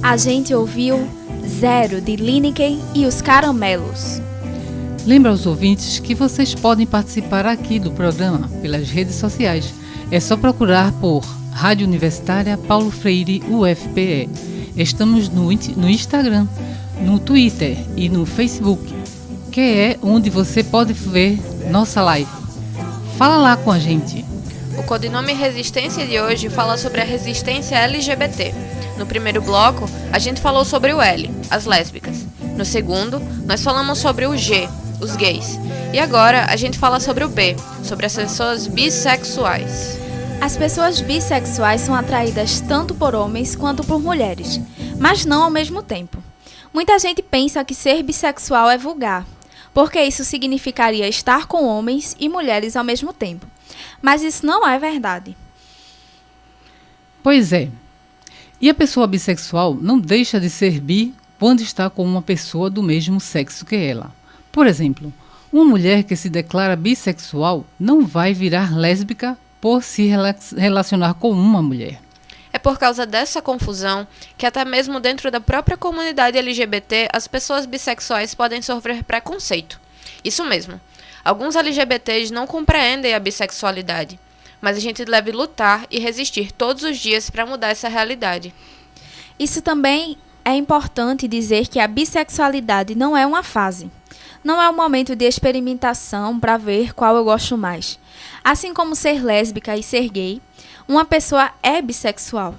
A gente ouviu Zero, de Lineker e os Caramelos. Lembra aos ouvintes que vocês podem participar aqui do programa pelas redes sociais. É só procurar por Rádio Universitária Paulo Freire UFPE. Estamos no Instagram, no Twitter e no Facebook, que é onde você pode ver nossa live. Fala lá com a gente. O codinome Resistência de hoje fala sobre a resistência LGBT. No primeiro bloco, a gente falou sobre o L, as lésbicas. No segundo, nós falamos sobre o G, os gays. E agora a gente fala sobre o B, sobre as pessoas bissexuais. As pessoas bissexuais são atraídas tanto por homens quanto por mulheres, mas não ao mesmo tempo. Muita gente pensa que ser bissexual é vulgar, porque isso significaria estar com homens e mulheres ao mesmo tempo. Mas isso não é verdade. Pois é. E a pessoa bissexual não deixa de ser bi quando está com uma pessoa do mesmo sexo que ela. Por exemplo, uma mulher que se declara bissexual não vai virar lésbica por se relacionar com uma mulher. É por causa dessa confusão que até mesmo dentro da própria comunidade LGBT as pessoas bissexuais podem sofrer preconceito. Isso mesmo. Alguns LGBTs não compreendem a bissexualidade, mas a gente deve lutar e resistir todos os dias para mudar essa realidade. Isso também é importante dizer que a bissexualidade não é uma fase. Não é um momento de experimentação para ver qual eu gosto mais. Assim como ser lésbica e ser gay, uma pessoa é bissexual.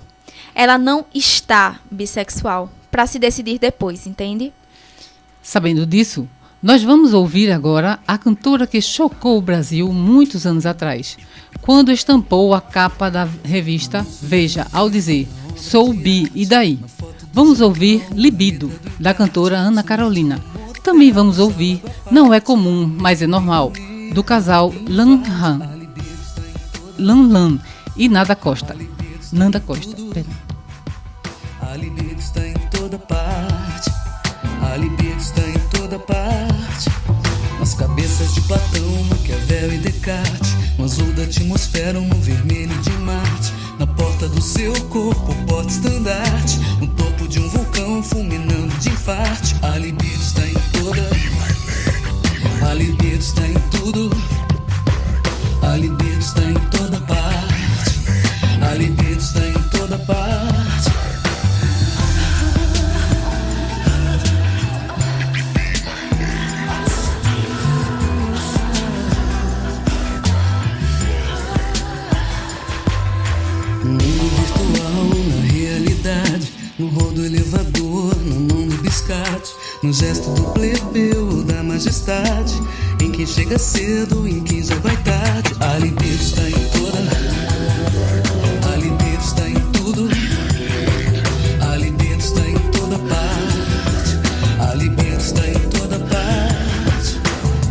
Ela não está bissexual para se decidir depois, entende? Sabendo disso, nós vamos ouvir agora a cantora que chocou o Brasil muitos anos atrás, quando estampou a capa da revista Veja ao dizer "Sou bi, e daí?". Vamos ouvir Libido, da cantora Ana Carolina. Também vamos ouvir Não é Comum, Mas é Normal, do casal Lan e Nanda Costa. A libido está em toda parte. A libido está em toda parte. Nas cabeças de Platão, Maquiavel e Descartes, no azul da atmosfera, no vermelho de Marte, na porta do seu corpo, porta-estandarte, no topo de um vulcão fulminando de infarte. A libido está em toda. A libido está em tudo. A libido está em toda parte. A libido está em toda parte. No mundo virtual, na realidade, no rol do elevador, na mão do biscate, no gesto do plebeu, da majestade, em quem chega cedo, em quem já vai tarde. A libido está em toda. A libido está em tudo. A libido está em toda parte. A libido está em toda parte.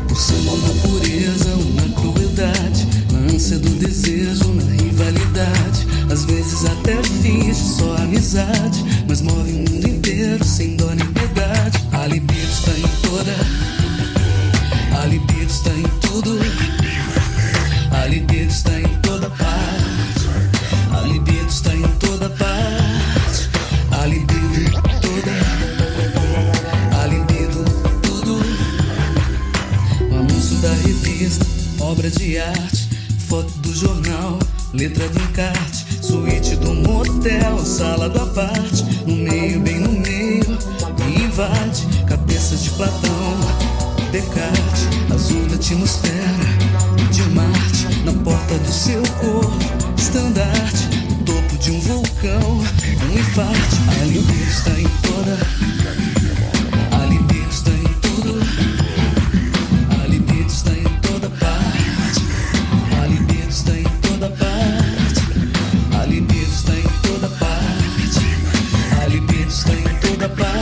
O símbolo da pureza, na crueldade, na ânsia do desejo, na rivalidade. Às vezes até finge só amizade, mas move o mundo inteiro sem dó nem piedade. A libido está em toda. A libido está em tudo. A libido está em toda parte. A libido está em toda parte. A libido toda. A libido tudo. O anúncio da revista, obra de arte, foto do jornal, letra do encarte, suíte do motel, sala do aparte, no meio, bem no meio, e invade, cabeça de Platão, Descartes, azul da atmosfera, de Marte, na porta do seu corpo, estandarte, no topo de um vulcão, um infarte. A libido está em toda. A libido está em tudo. A libido está em toda parte. A libido está em toda parte. A libido está em toda parte. A libido está em toda parte.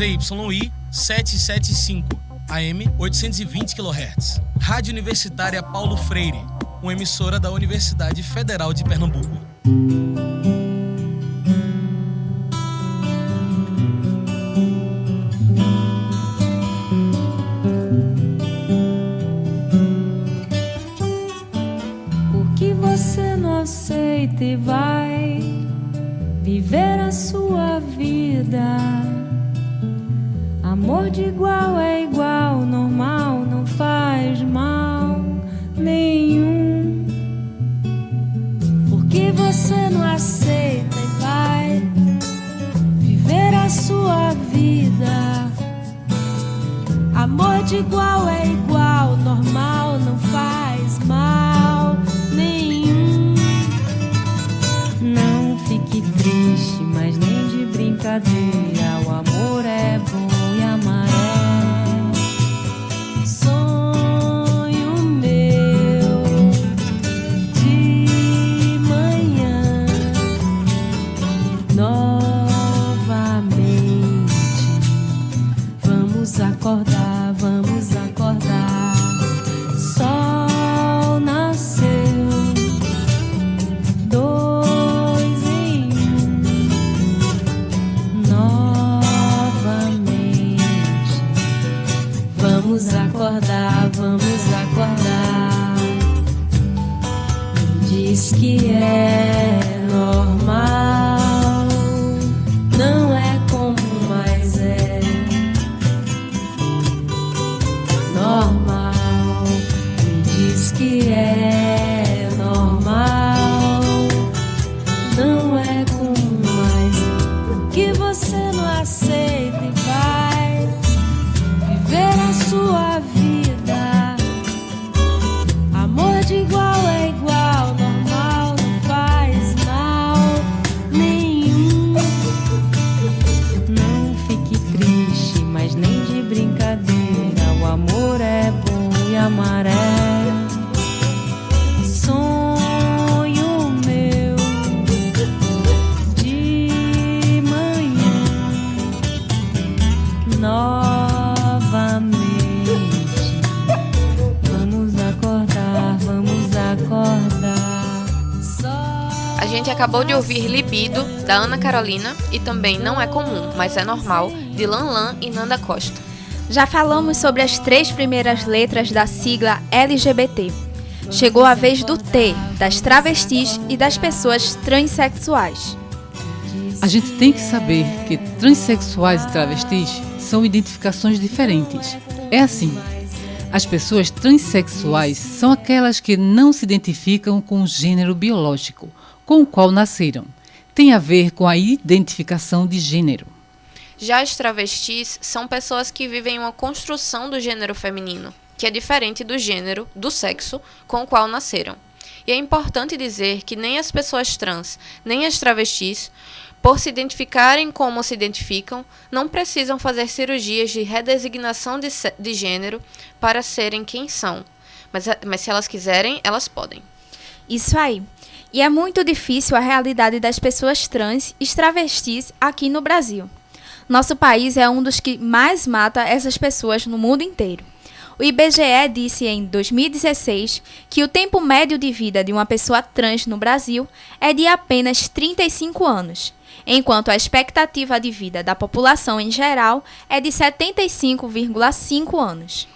ZYI 775, AM 820 kHz. Rádio Universitária Paulo Freire, uma emissora da Universidade Federal de Pernambuco. Por que você não aceita e vai viver a sua vida? Amor de igual é igual, normal, não faz mal nenhum. Por que você não aceita e vai viver a sua vida? Amor de igual é igual, normal, não faz mal nenhum. Não fique triste, mas nem de brincadeira, o amor é bom e amar é sonho meu. De manhã novamente vamos acordar, vamos acordar. Sol nasceu, dois em um, novamente. Vamos acordar, vamos acordar. Diz que é normal, não é comum, mas é normal. Me diz que é normal, não é comum, mas por que você não aceita e vai viver a sua vida? Amor de igual é igual, normal, não faz mal nenhum. Não fique triste, mas nem de brincadeira, o amor é bom e amar é sonho meu. De manhã novamente vamos acordar, vamos acordar. A gente acabou de ouvir Libido, da Ana Carolina, e também Não é Comum, mas é Normal, de Lan Lan e Nanda Costa. Já falamos sobre as 3 primeiras letras da sigla LGBT. Chegou a vez do T, das travestis e das pessoas transexuais. A gente tem que saber que transexuais e travestis são identificações diferentes. É assim, as pessoas transexuais são aquelas que não se identificam com o gênero biológico com o qual nasceram. Tem a ver com a identificação de gênero. Já as travestis são pessoas que vivem uma construção do gênero feminino, que é diferente do gênero, do sexo, com o qual nasceram. E é importante dizer que nem as pessoas trans, nem as travestis, por se identificarem como se identificam, não precisam fazer cirurgias de redesignação de gênero para serem quem são. Mas se elas quiserem, elas podem. Isso aí. E é muito difícil a realidade das pessoas trans e travestis aqui no Brasil. Nosso país é um dos que mais mata essas pessoas no mundo inteiro. O IBGE disse em 2016 que o tempo médio de vida de uma pessoa trans no Brasil é de apenas 35 anos, enquanto a expectativa de vida da população em geral é de 75,5 anos.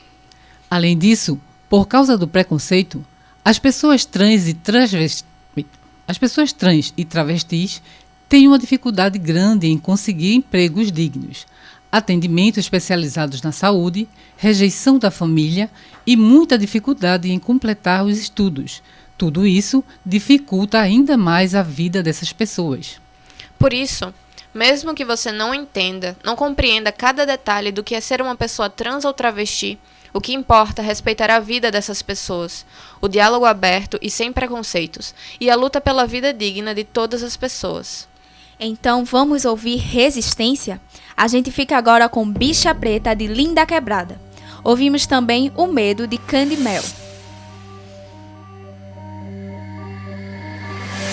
Além disso, por causa do preconceito, as pessoas trans e travestis têm uma dificuldade grande em conseguir empregos dignos, atendimento especializados na saúde, rejeição da família e muita dificuldade em completar os estudos. Tudo isso dificulta ainda mais a vida dessas pessoas. Por isso, mesmo que você não entenda, não compreenda cada detalhe do que é ser uma pessoa trans ou travesti, o que importa é respeitar a vida dessas pessoas, o diálogo aberto e sem preconceitos, e a luta pela vida digna de todas as pessoas. Então vamos ouvir Resistência? A gente fica agora com Bicha Preta, de Linda Quebrada. Ouvimos também O Medo, de Candy Mel.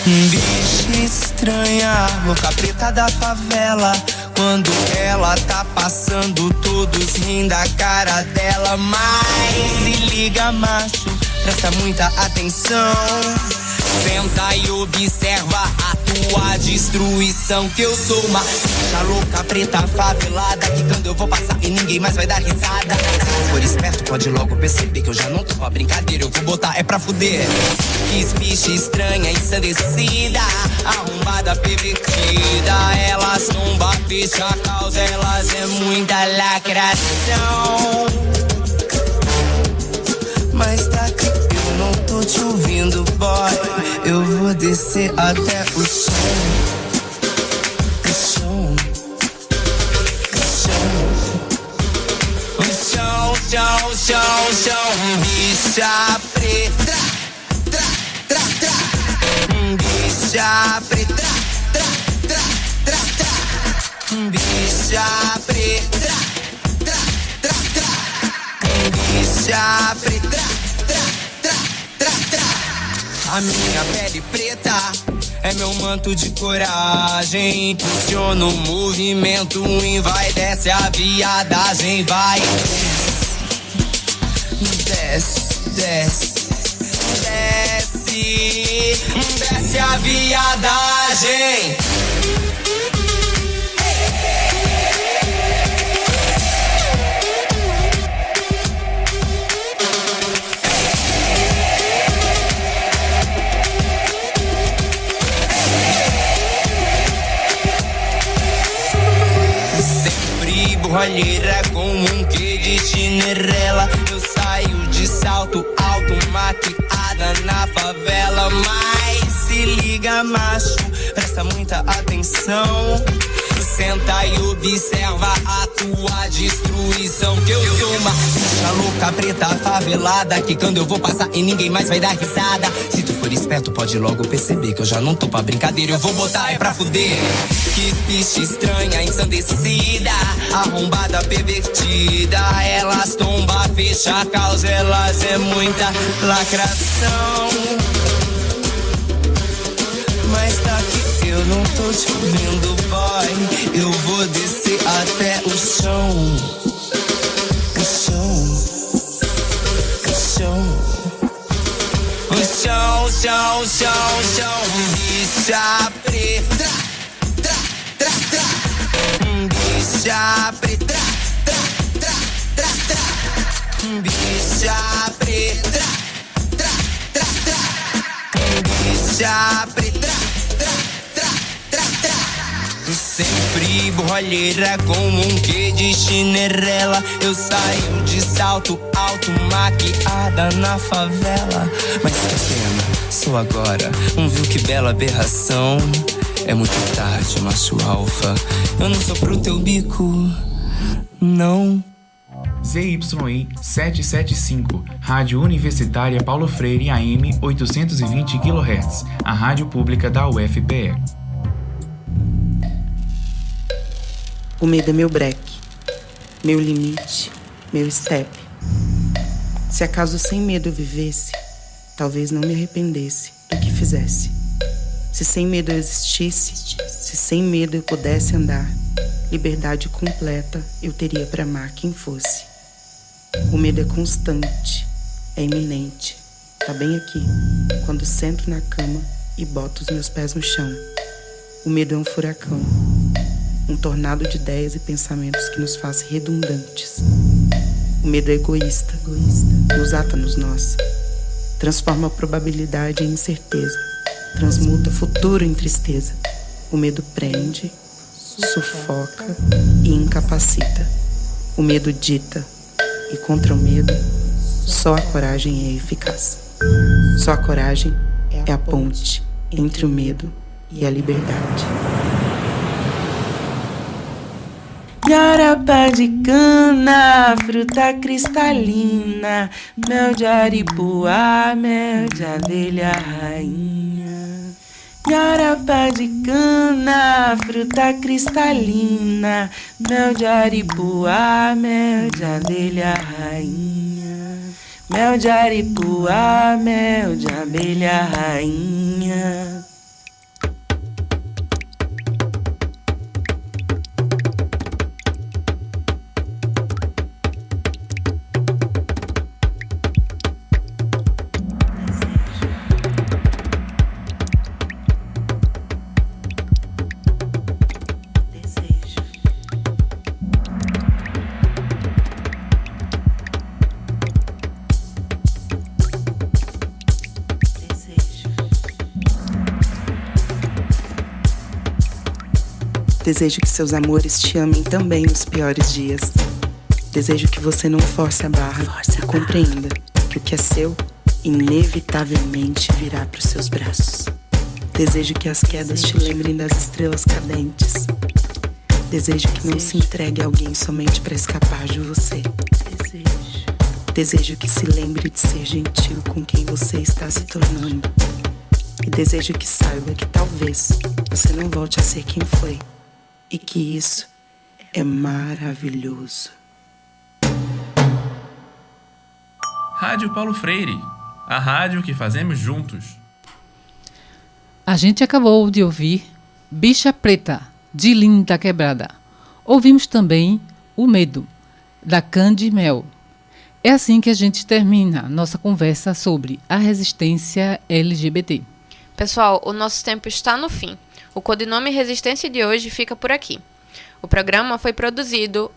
Bicha estranha, louca preta da favela, Quando ela tá passando, todos riem da cara dela. Mas se liga, macho, presta muita atenção. Senta e observa a tua destruição. Que eu sou uma bicha louca, preta, favelada, que quando eu vou passar e ninguém mais vai dar risada. Se for esperto, pode logo perceber que eu já não tô com a brincadeira. Eu vou botar é pra fuder. Que bicha estranha, ensandecida, arrombada, pervertida. Elas tomba, fecha a causa, elas é muita lacração. Mas tá aqui, eu não tô te ouvindo, boy. Eu vou descer até o chão. O chão. O chão. O chão, chão, chão. Bicha preta. Bicha preta. Bicha preta. Bicha preta. A minha pele preta é meu manto de coragem. Impulsiona o movimento e vai, desce a viadagem. Vai, desce, desce, desce, desce a viadagem. Borralheira com um quê de Cinderela. Eu saio de salto alto, maquiada na favela. Mas se liga, macho, presta muita atenção. Senta e observa a tua destruição. Que eu sou uma bicha louca, preta, favelada, que quando eu vou passar e ninguém mais vai dar risada. Se tu for esperto, pode logo perceber que eu já não tô pra brincadeira. Eu vou botar é pra fuder. Que bicha estranha, ensandecida, arrombada, pervertida. Elas tomba, fecha a causa, elas é muita lacração. Mas tá aqui, eu não tô te ouvindo, boy. Eu vou descer até o chão. O chão. O chão. O chão, chão, chão, chão. Bicha preta. Bicha preta. Bicha preta. Bicha preta. Sempre borralheira com um quê de Cinderela. Eu saio de salto alto, maquiada na favela. Mas que pena, sou agora viu que bela aberração. É muito tarde, macho alfa, eu não sou pro teu bico, não. ZYI 775, Rádio Universitária Paulo Freire AM 820 kHz, a rádio pública da UFPE. O medo é meu breque, meu limite, meu step. Se acaso sem medo eu vivesse, talvez não me arrependesse do que fizesse. Se sem medo eu existisse, se sem medo eu pudesse andar, liberdade completa eu teria para amar quem fosse. O medo é constante, é iminente, tá bem aqui, quando sento na cama e boto os meus pés no chão. O medo é um furacão, um tornado de ideias e pensamentos que nos faz redundantes. O medo é egoísta, nos ata nos nós, transforma a probabilidade em incerteza, transmuta futuro em tristeza. O medo prende, sufoca e incapacita. O medo dita, e contra o medo, só a coragem é eficaz. Só a coragem é a ponte entre o medo e a liberdade. Garapa de cana, fruta cristalina, mel de aripuá, mel de abelha rainha. Garapa de cana, fruta cristalina, mel de aripuá, mel de abelha rainha. Mel de aripuá, mel de abelha rainha. Desejo que seus amores te amem também nos piores dias. Desejo que você não force a barra e compreenda que o que é seu inevitavelmente virá para os seus braços. Desejo que as quedas te lembrem das estrelas cadentes. Desejo que não se entregue a alguém somente para escapar de você. Desejo que se lembre de ser gentil com quem você está se tornando. E desejo que saiba que talvez você não volte a ser quem foi. E que isso é maravilhoso. Rádio Paulo Freire, a rádio que fazemos juntos. A gente acabou de ouvir Bicha Preta, de Linda Quebrada. Ouvimos também O Medo, da Candy Mel. É assim que a gente termina nossa conversa sobre a resistência LGBT. Pessoal, o nosso tempo está no fim. O codinome Resistência de hoje fica por aqui. O programa foi produzido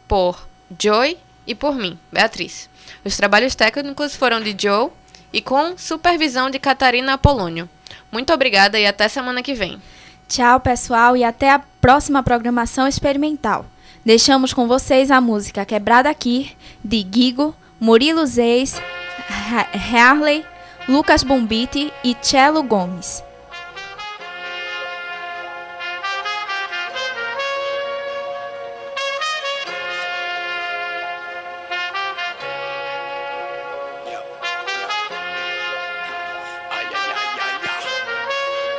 por Joy e por mim, Beatriz. Os trabalhos técnicos foram de Joe e com supervisão de Catarina Apolônio. Muito obrigada e até semana que vem. Tchau, pessoal, e até a próxima programação experimental. Deixamos com vocês a música Quebrada Aqui, de Guigo, Murilo Zeis, Harley, Lucas Bombite e Cello Gomes.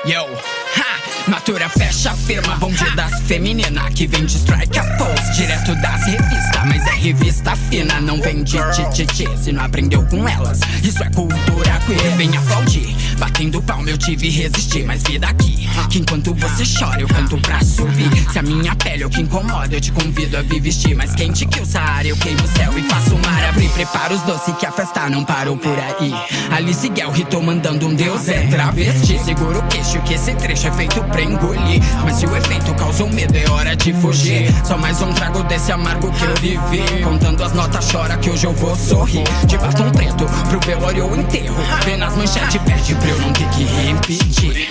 Yo, ha, Natura fecha a firma, bonde das femininas que vem de strike a pose, direto das revistas, mas é revista fina, não vem de tititi, se não aprendeu com elas, isso é cultura queer, vem aplaudir, batendo palma eu tive e resisti, mas vida aqui, que enquanto você chora eu canto pra subir, se a minha pele é o que incomoda eu te convido a vir vestir, mais quente que o Saara eu queimo o céu e faço o mar abrir, prepara os doces que a festa não parou por aí, Alice Guel Rito mandando um deus é travesti, segura o queixo que esse trecho é feito pra engolir, mas se o efeito causou medo é hora de fugir, só mais um trago desse amargo que eu vivi, contando as notas chora que hoje eu vou sorrir, de batom preto pro velório ou enterro, vê nas manchetes pede pra eu não ter que repetir.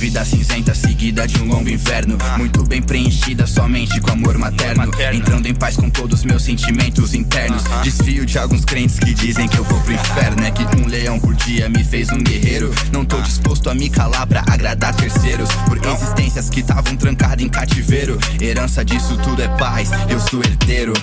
Vida cinzenta seguida de um longo inverno, muito bem preenchida somente com amor materno, entrando em paz com todos os meus sentimentos internos, desfio de alguns crentes que dizem que eu vou pro inferno, é que um leão por dia me fez um guerreiro, não tô disposto a me calar pra agradar terceiros, por existências que estavam trancadas em cativeiro, herança disso tudo é paz, eu sou herdeiro,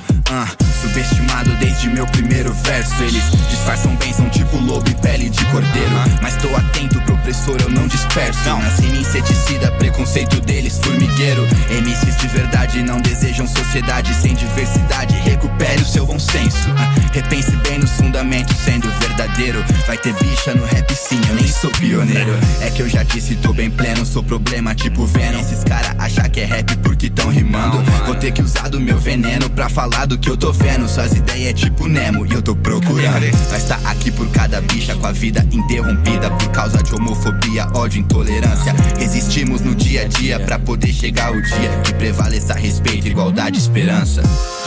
subestimado desde meu primeiro verso, eles disfarçam bênção tipo lobo e pele de cordeiro, mas tô atento pro opressor eu não disperso, nasci inseticida, preconceito deles formigueiro, MCs de verdade não desejam sociedade sem diversidade, recupere o seu bom senso, repense bem nos fundamentos sendo verdadeiro, vai ter bicha no rap sim, eu nem sou pioneiro, é que eu já disse tô bem pleno, sou problema tipo Venom, esses cara acham que é rap porque tão rimando, vou ter que usar do meu veneno pra falar do que eu tô vendo, suas ideias é tipo Nemo e eu tô procurando, nós tá aqui por cada bicha com a vida interrompida por causa de homofobia, ódio, intolerância, resistimos no dia a dia pra poder chegar o dia que prevaleça respeito, igualdade e esperança.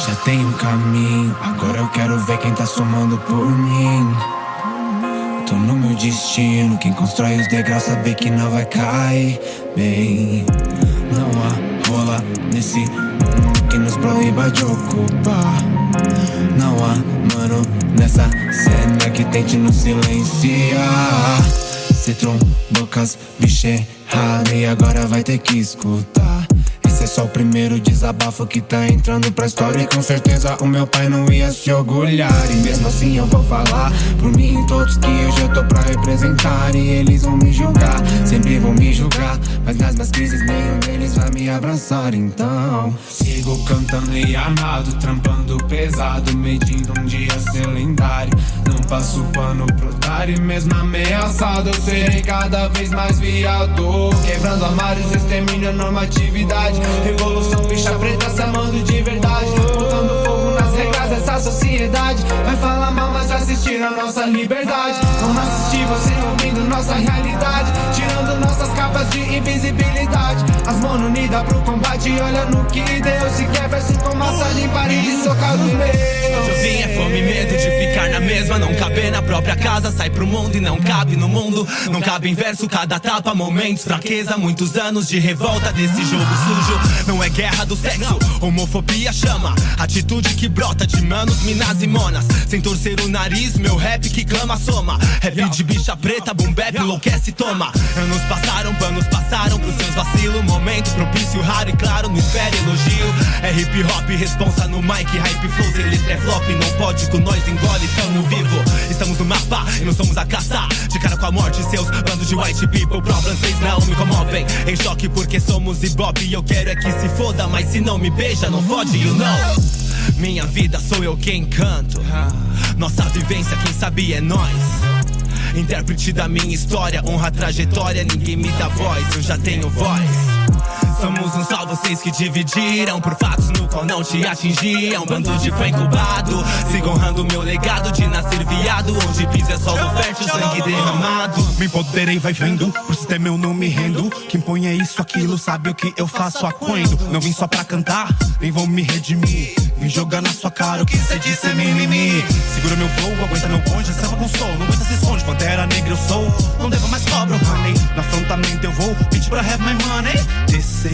Já tem um caminho, agora eu quero ver quem tá somando por mim. Tô no meu destino, quem constrói os degraus saber que não vai cair bem. Não há rola nesse mundo que nos proíba de ocupar. Não há mano nessa cena que tente nos silenciar. Cê trombou com as bichas erradas e agora vai ter que escutar. Esse é só o primeiro desabafo que tá entrando pra história e com certeza o meu pai não ia se orgulhar. E mesmo assim eu vou falar por mim e todos que hoje eu tô pra representar. E eles vão me julgar, sempre vão me julgar, mas nas minhas crises nenhum deles vai me abraçar. Então sigo cantando e armado, trampando pesado, medindo um dia ser lendário. Não passo pano pro otário, mesmo ameaçado eu serei cada vez mais viado. Quebrando armários, extermínio a normatividade. Revolução, bicha preta se amando de verdade, botando fogo nas regras dessa sociedade. Vai falar mal, mas vai assistir a nossa liberdade. Vamos assistir você ouvindo nossa realidade, tirando nossas capas de invisibilidade. As mãos unidas pro combate, olha no que deu. Se quer verso com massagem, pare de socar os meus. Eu vim é fome e medo de ficar na mesma, não caber na própria casa, sai pro mundo e não cabe no mundo. Não cabe em verso, cada tapa, momentos, fraqueza, muitos anos de revolta desse jogo sujo. Não é guerra do sexo, homofobia chama, atitude que brota de manos, minas e monas. Sem torcer o nariz, meu rap que clama soma. Rap de bicha preta, boom bap, enlouquece, toma. Anos passaram, panos passaram pros seus vacilos. Momento propício, raro e claro, não espere elogio. É hip hop, responsa no mic, hype flows, letra é flop, não pode com nós, engole, tamo vivo. Estamos no mapa e não somos a caça, de cara com a morte, seus bandos de white people. Problems vocês não me comovem, em choque porque somos ibope. E eu quero é que se foda, mas se não me beija, não fode, you know. Minha vida sou eu quem canto, nossa vivência quem sabe é nós. Intérprete da minha história, honra a trajetória, ninguém me dá voz, eu já tenho voz. Somos um só, vocês que dividiram por fatos no qual não te atingiam. Bando de fã incubado, siga honrando meu legado de nascer viado. Onde pisa é solo fértil, sangue derramado. Me empoderei, vai vendo, pro sistema eu não me rendo. Quem põe é isso, aquilo, sabe o que eu faço aquendo. Não vim só pra cantar, nem vou me redimir. Vim jogar na sua cara o que cê disse é mimimi. Segura meu flow, aguenta meu bonde, samba com sol. Não aguenta se esconde, pantera negra eu sou. Não devo mais cobra, honey. No afrontamento eu vou, bitch pra have my money. DCHELO.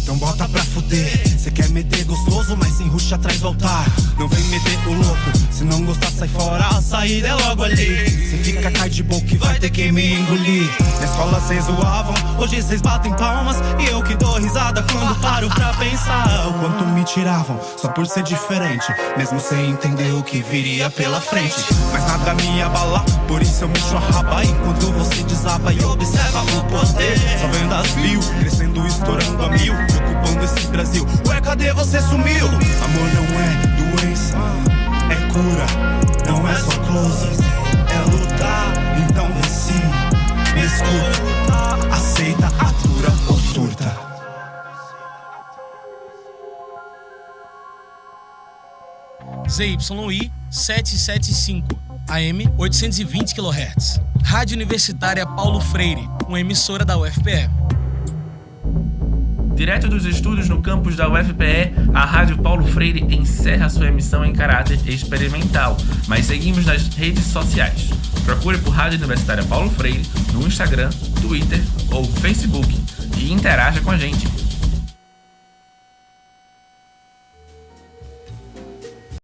Então bota pra fuder. Cê quer meter gostoso, mas sem ruxa atrás voltar. Não vem meter o louco, se não gostar sai fora, a saída é logo ali. Cê fica cai de boca e vai ter que me engolir. Na escola cês zoavam, hoje cês batem palmas. E eu que dou risada quando paro pra pensar o quanto me tiravam, só por ser diferente, mesmo sem entender o que viria pela frente. Mas nada me abala, por isso eu mexo a raba. Enquanto você desaba e observa o poder. Só vendo as mil, crescendo e estourando a mil, ocupando esse Brasil. Ué, cadê você sumiu? Amor não é doença, é cura. Não é só close, é lutar. Então vê sim, me escuta. Aceita, atura ou surta. ZYI 775, AM 820 kHz. Rádio Universitária Paulo Freire, uma emissora da UFPE. Direto dos estúdios no campus da UFPE, a Rádio Paulo Freire encerra sua emissão em caráter experimental, mas seguimos nas redes sociais. Procure por Rádio Universitária Paulo Freire no Instagram, Twitter ou Facebook e interaja com a gente.